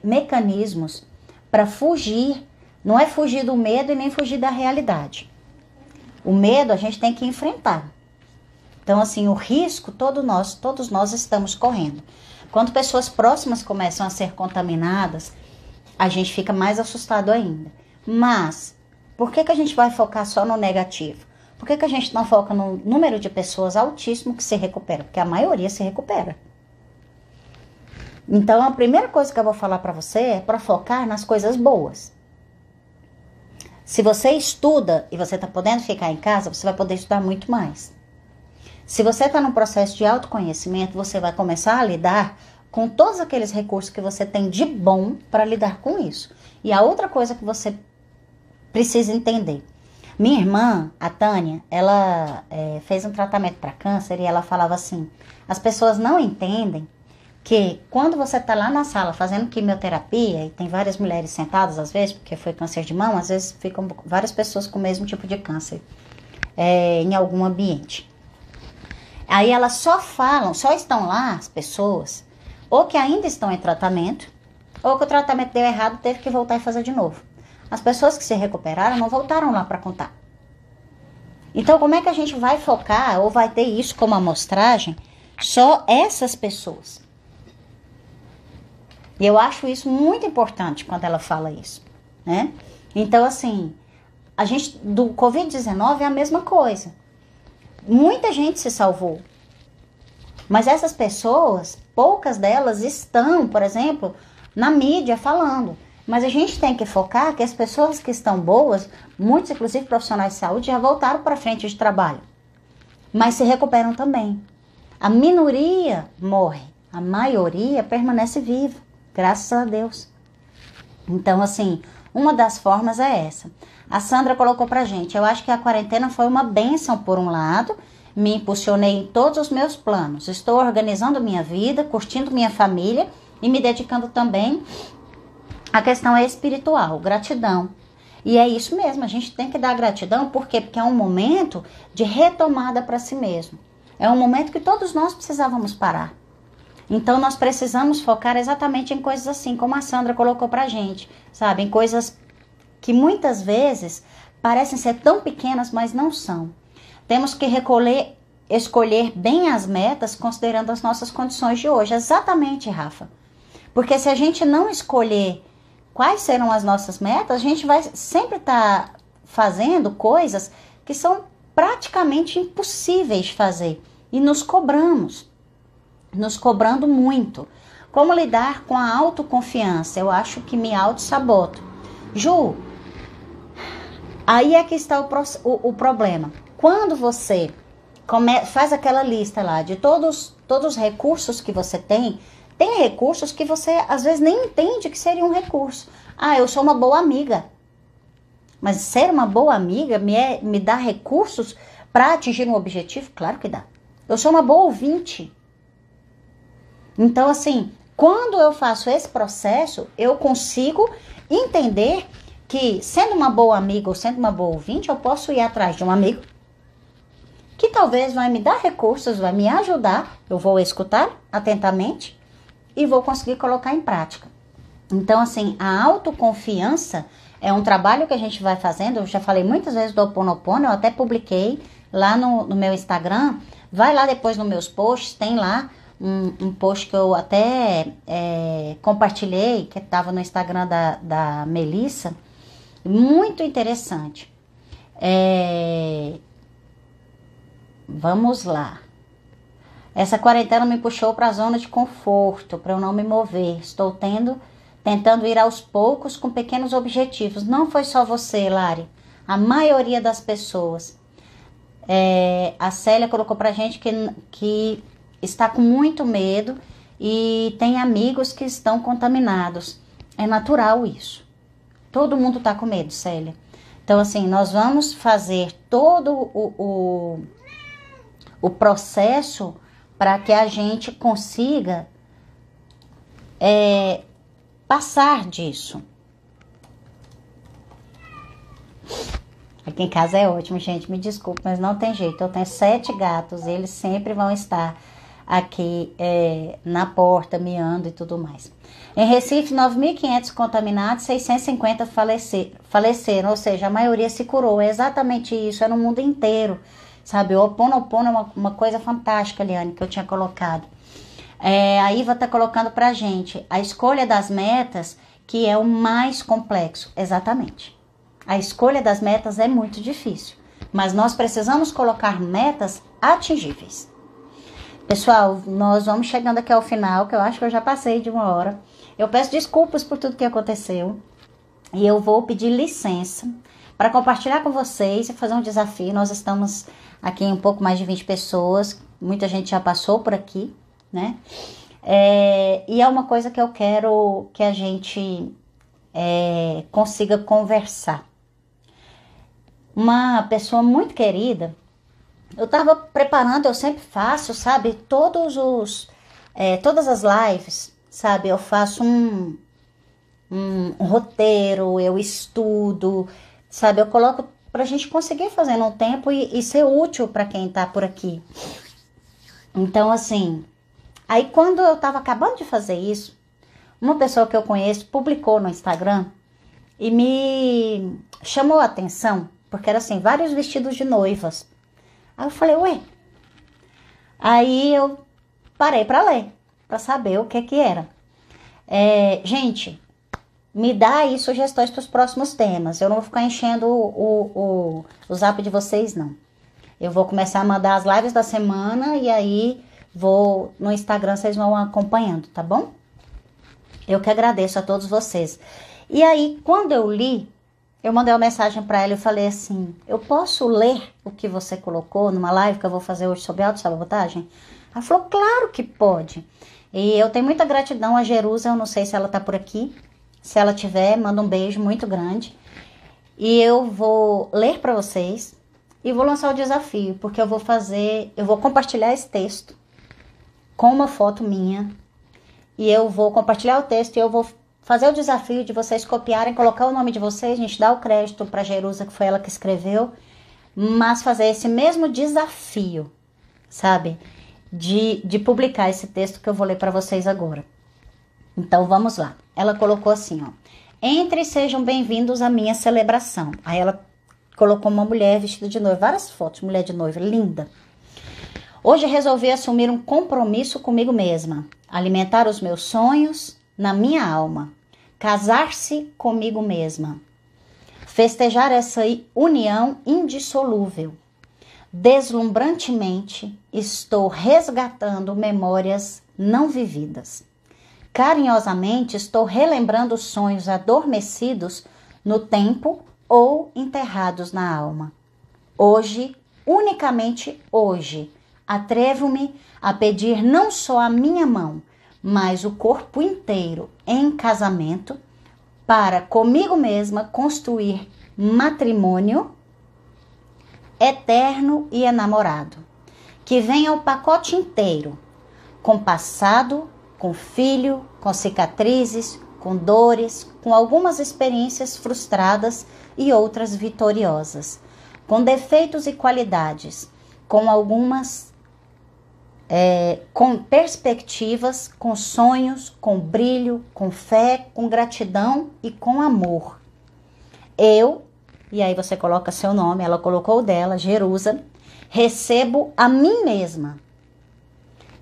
mecanismos para fugir. Não é fugir do medo e nem fugir da realidade. O medo a gente tem que enfrentar. Então, assim, o risco todos nós estamos correndo. Quando pessoas próximas começam a ser contaminadas, a gente fica mais assustado ainda. Mas, por que a gente vai focar só no negativo? Por que a gente não foca no número de pessoas altíssimo que se recupera? Porque a maioria se recupera. Então, a primeira coisa que eu vou falar para você é para focar nas coisas boas. Se você estuda e você está podendo ficar em casa, você vai poder estudar muito mais. Se você está num processo de autoconhecimento, você vai começar a lidar com todos aqueles recursos que você tem de bom para lidar com isso. E a outra coisa que você precisa entender. Minha irmã, a Tânia, ela fez um tratamento para câncer e ela falava assim, as pessoas não entendem que quando você está lá na sala fazendo quimioterapia, e tem várias mulheres sentadas às vezes, porque foi câncer de mama, às vezes ficam várias pessoas com o mesmo tipo de câncer em algum ambiente. Aí elas só estão lá, as pessoas, ou que ainda estão em tratamento, ou que o tratamento deu errado, teve que voltar e fazer de novo. As pessoas que se recuperaram não voltaram lá para contar. Então, como é que a gente vai focar, ou vai ter isso como amostragem, só essas pessoas? E eu acho isso muito importante quando ela fala isso, né? Então, assim, a gente, do Covid-19 é a mesma coisa. Muita gente se salvou. Mas essas pessoas, poucas delas estão, por exemplo, na mídia falando. Mas a gente tem que focar que as pessoas que estão boas, muitos inclusive profissionais de saúde, já voltaram para frente de trabalho. Mas se recuperam também. A minoria morre, a maioria permanece viva. Graças a Deus. Então, assim, uma das formas é essa. A Sandra colocou pra gente, eu acho que a quarentena foi uma bênção por um lado, me impulsionei em todos os meus planos. Estou organizando minha vida, curtindo minha família e me dedicando também à questão espiritual, gratidão. E é isso mesmo, a gente tem que dar gratidão, por quê? Porque é um momento de retomada para si mesmo. É um momento que todos nós precisávamos parar. Então, nós precisamos focar exatamente em coisas assim, como a Sandra colocou pra gente, sabe? Em coisas que muitas vezes parecem ser tão pequenas, mas não são. Temos que escolher bem as metas, considerando as nossas condições de hoje. Exatamente, Rafa. Porque se a gente não escolher quais serão as nossas metas, a gente vai sempre estar fazendo coisas que são praticamente impossíveis de fazer. E nos cobrando muito. Como lidar com a autoconfiança? Eu acho que me auto-saboto. Ju, aí é que está o problema. Quando você faz aquela lista lá de todos os recursos que você tem recursos que você às vezes nem entende que seria um recurso. Ah, eu sou uma boa amiga. Mas ser uma boa amiga me dá recursos para atingir um objetivo? Claro que dá. Eu sou uma boa ouvinte. Então, assim, quando eu faço esse processo, eu consigo entender que, sendo uma boa amiga ou sendo uma boa ouvinte, eu posso ir atrás de um amigo que talvez vai me dar recursos, vai me ajudar. Eu vou escutar atentamente e vou conseguir colocar em prática. Então, assim, a autoconfiança é um trabalho que a gente vai fazendo. Eu já falei muitas vezes do Ho Oponopono, eu até publiquei lá no meu Instagram. Vai lá depois nos meus posts, tem lá um post que eu até compartilhei, que estava no Instagram da Melissa. Muito interessante. Vamos lá. Essa quarentena me puxou para a zona de conforto, para eu não me mover. Estou tentando ir aos poucos com pequenos objetivos. Não foi só você, Lari. A maioria das pessoas. A Célia colocou pra gente que está com muito medo e tem amigos que estão contaminados. É natural isso. Todo mundo tá com medo, Célia. Então, assim, nós vamos fazer todo o processo para que a gente consiga passar disso. Aqui em casa é ótimo, gente, me desculpe, mas não tem jeito. Eu tenho 7 gatos, eles sempre vão estar aqui na porta, miando e tudo mais. Em Recife, 9.500 contaminados, 650 faleceram, ou seja, a maioria se curou. É exatamente isso, é no mundo inteiro, sabe? O Ho Oponopono é uma coisa fantástica, Liane, que eu tinha colocado. A Iva tá colocando pra gente a escolha das metas, que é o mais complexo, exatamente. A escolha das metas é muito difícil, mas nós precisamos colocar metas atingíveis. Pessoal, nós vamos chegando aqui ao final, que eu acho que eu já passei de 1 hora. Eu peço desculpas por tudo que aconteceu e eu vou pedir licença para compartilhar com vocês e fazer um desafio. Nós estamos aqui em um pouco mais de 20 pessoas, muita gente já passou por aqui, né? E é uma coisa que eu quero que a gente consiga conversar. Uma pessoa muito querida, eu tava preparando, eu sempre faço, sabe, todas as lives, sabe, eu faço um roteiro, eu estudo, sabe, eu coloco pra gente conseguir fazer num tempo e ser útil pra quem tá por aqui. Então, assim, aí quando eu tava acabando de fazer isso, uma pessoa que eu conheço publicou no Instagram e me chamou a atenção, porque era assim, vários vestidos de noivas. Aí eu falei, ué. Aí eu parei pra ler, pra saber o que era. Gente, me dá aí sugestões para os próximos temas. Eu não vou ficar enchendo o zap de vocês, não. Eu vou começar a mandar as lives da semana e aí vou no Instagram, vocês vão acompanhando, tá bom? Eu que agradeço a todos vocês. E aí, quando eu li, eu mandei uma mensagem para ela e falei assim, eu posso ler o que você colocou numa live que eu vou fazer hoje sobre autossabotagem? Ela falou, claro que pode. E eu tenho muita gratidão a Jerusa, eu não sei se ela tá por aqui. Se ela tiver, manda um beijo muito grande. E eu vou ler para vocês e vou lançar o desafio, porque eu vou compartilhar esse texto com uma foto minha. E eu vou compartilhar o texto e eu vou fazer o desafio de vocês copiarem, colocar o nome de vocês, a gente dá o crédito para Jerusa, que foi ela que escreveu, mas fazer esse mesmo desafio, sabe? De publicar esse texto que eu vou ler para vocês agora. Então, vamos lá. Ela colocou assim, ó. Entre e sejam bem-vindos à minha celebração. Aí ela colocou uma mulher vestida de noiva, várias fotos, mulher de noiva, linda. Hoje resolvi assumir um compromisso comigo mesma, alimentar os meus sonhos na minha alma, casar-se comigo mesma, festejar essa união indissolúvel. Deslumbrantemente estou resgatando memórias não vividas. Carinhosamente estou relembrando sonhos adormecidos no tempo ou enterrados na alma. Hoje, unicamente hoje, atrevo-me a pedir não só a minha mão, mas o corpo inteiro em casamento para comigo mesma construir matrimônio eterno e enamorado, que vem ao pacote inteiro, com passado, com filho, com cicatrizes, com dores, com algumas experiências frustradas e outras vitoriosas, com defeitos e qualidades, com algumas com perspectivas, com sonhos, com brilho, com fé, com gratidão e com amor. Eu, e aí você coloca seu nome, ela colocou o dela, Jerusa, recebo a mim mesma,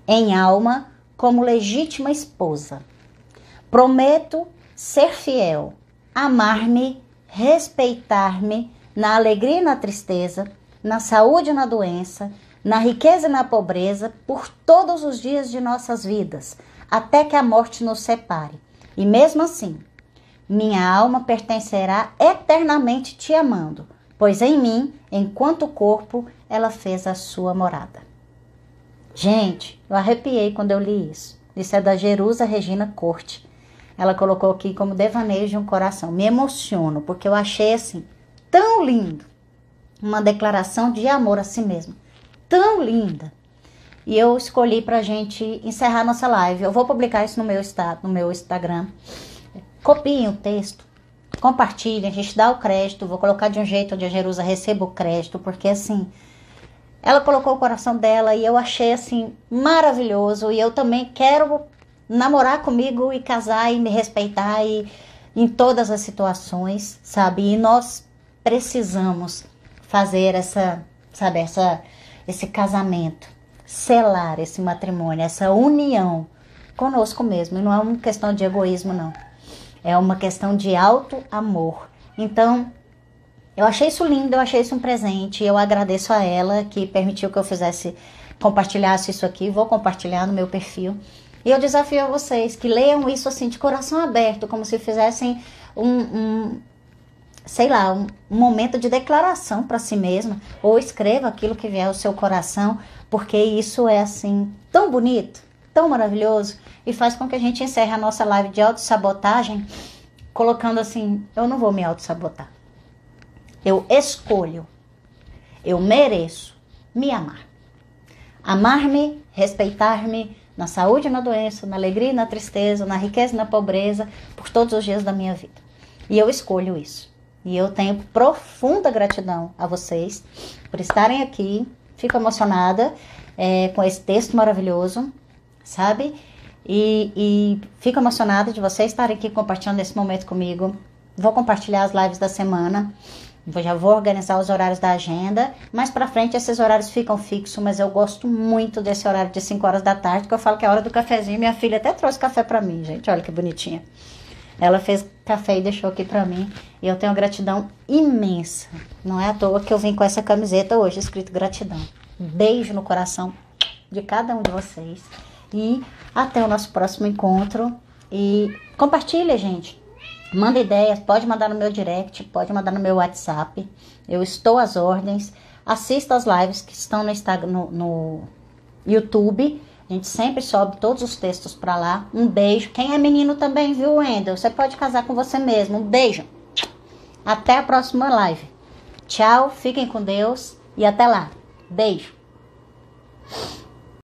em alma, como legítima esposa. Prometo ser fiel, amar-me, respeitar-me, na alegria e na tristeza, na saúde e na doença, na riqueza e na pobreza, por todos os dias de nossas vidas, até que a morte nos separe. E mesmo assim, minha alma pertencerá eternamente te amando, pois em mim, enquanto corpo, ela fez a sua morada. Gente, eu arrepiei quando eu li isso. Isso é da Jerusa Regina Corte. Ela colocou aqui como devaneio de um coração. Me emociono, porque eu achei assim, tão lindo. Uma declaração de amor a si mesma. Tão linda. E eu escolhi pra gente encerrar nossa live. Eu vou publicar isso no meu Instagram. Copiem o texto, compartilhem, a gente dá o crédito. Vou colocar de um jeito onde a Jerusa receba o crédito, porque assim, ela colocou o coração dela e eu achei assim maravilhoso. E eu também quero namorar comigo e casar e me respeitar e em todas as situações, sabe? E nós precisamos fazer esse casamento, selar esse matrimônio, essa união conosco mesmo. E não é uma questão de egoísmo, não. É uma questão de alto amor. Então, eu achei isso lindo, eu achei isso um presente. Eu agradeço a ela que permitiu que eu compartilhasse isso aqui. Vou compartilhar no meu perfil. E eu desafio a vocês que leiam isso assim de coração aberto, como se fizessem um momento de declaração para si mesma, ou escreva aquilo que vier ao seu coração, porque isso é assim tão bonito, tão maravilhoso, e faz com que a gente encerre a nossa live de autossabotagem colocando assim, eu não vou me autossabotar. Eu escolho, eu mereço me amar. Amar-me, respeitar-me na saúde e na doença, na alegria e na tristeza, na riqueza e na pobreza, por todos os dias da minha vida. E eu escolho isso. E eu tenho profunda gratidão a vocês por estarem aqui. Fico emocionada com esse texto maravilhoso, sabe? E fico emocionada de vocês estarem aqui compartilhando esse momento comigo. Vou compartilhar as lives da semana. Já vou organizar os horários da agenda. Mais pra frente esses horários ficam fixos, mas eu gosto muito desse horário de 5 horas da tarde, que eu falo que é a hora do cafezinho. Minha filha até trouxe café pra mim, gente. Olha que bonitinha. Ela fez café e deixou aqui pra mim. E eu tenho gratidão imensa. Não é à toa que eu vim com essa camiseta hoje, escrito gratidão. Beijo no coração de cada um de vocês. E até o nosso próximo encontro. E compartilha, gente. Manda ideias, pode mandar no meu direct, pode mandar no meu WhatsApp. Eu estou às ordens. Assista as lives que estão no YouTube. A gente sempre sobe todos os textos pra lá. Um beijo. Quem é menino também, viu, Wendel? Você pode casar com você mesmo. Um beijo. Até a próxima live. Tchau, fiquem com Deus e até lá. Beijo.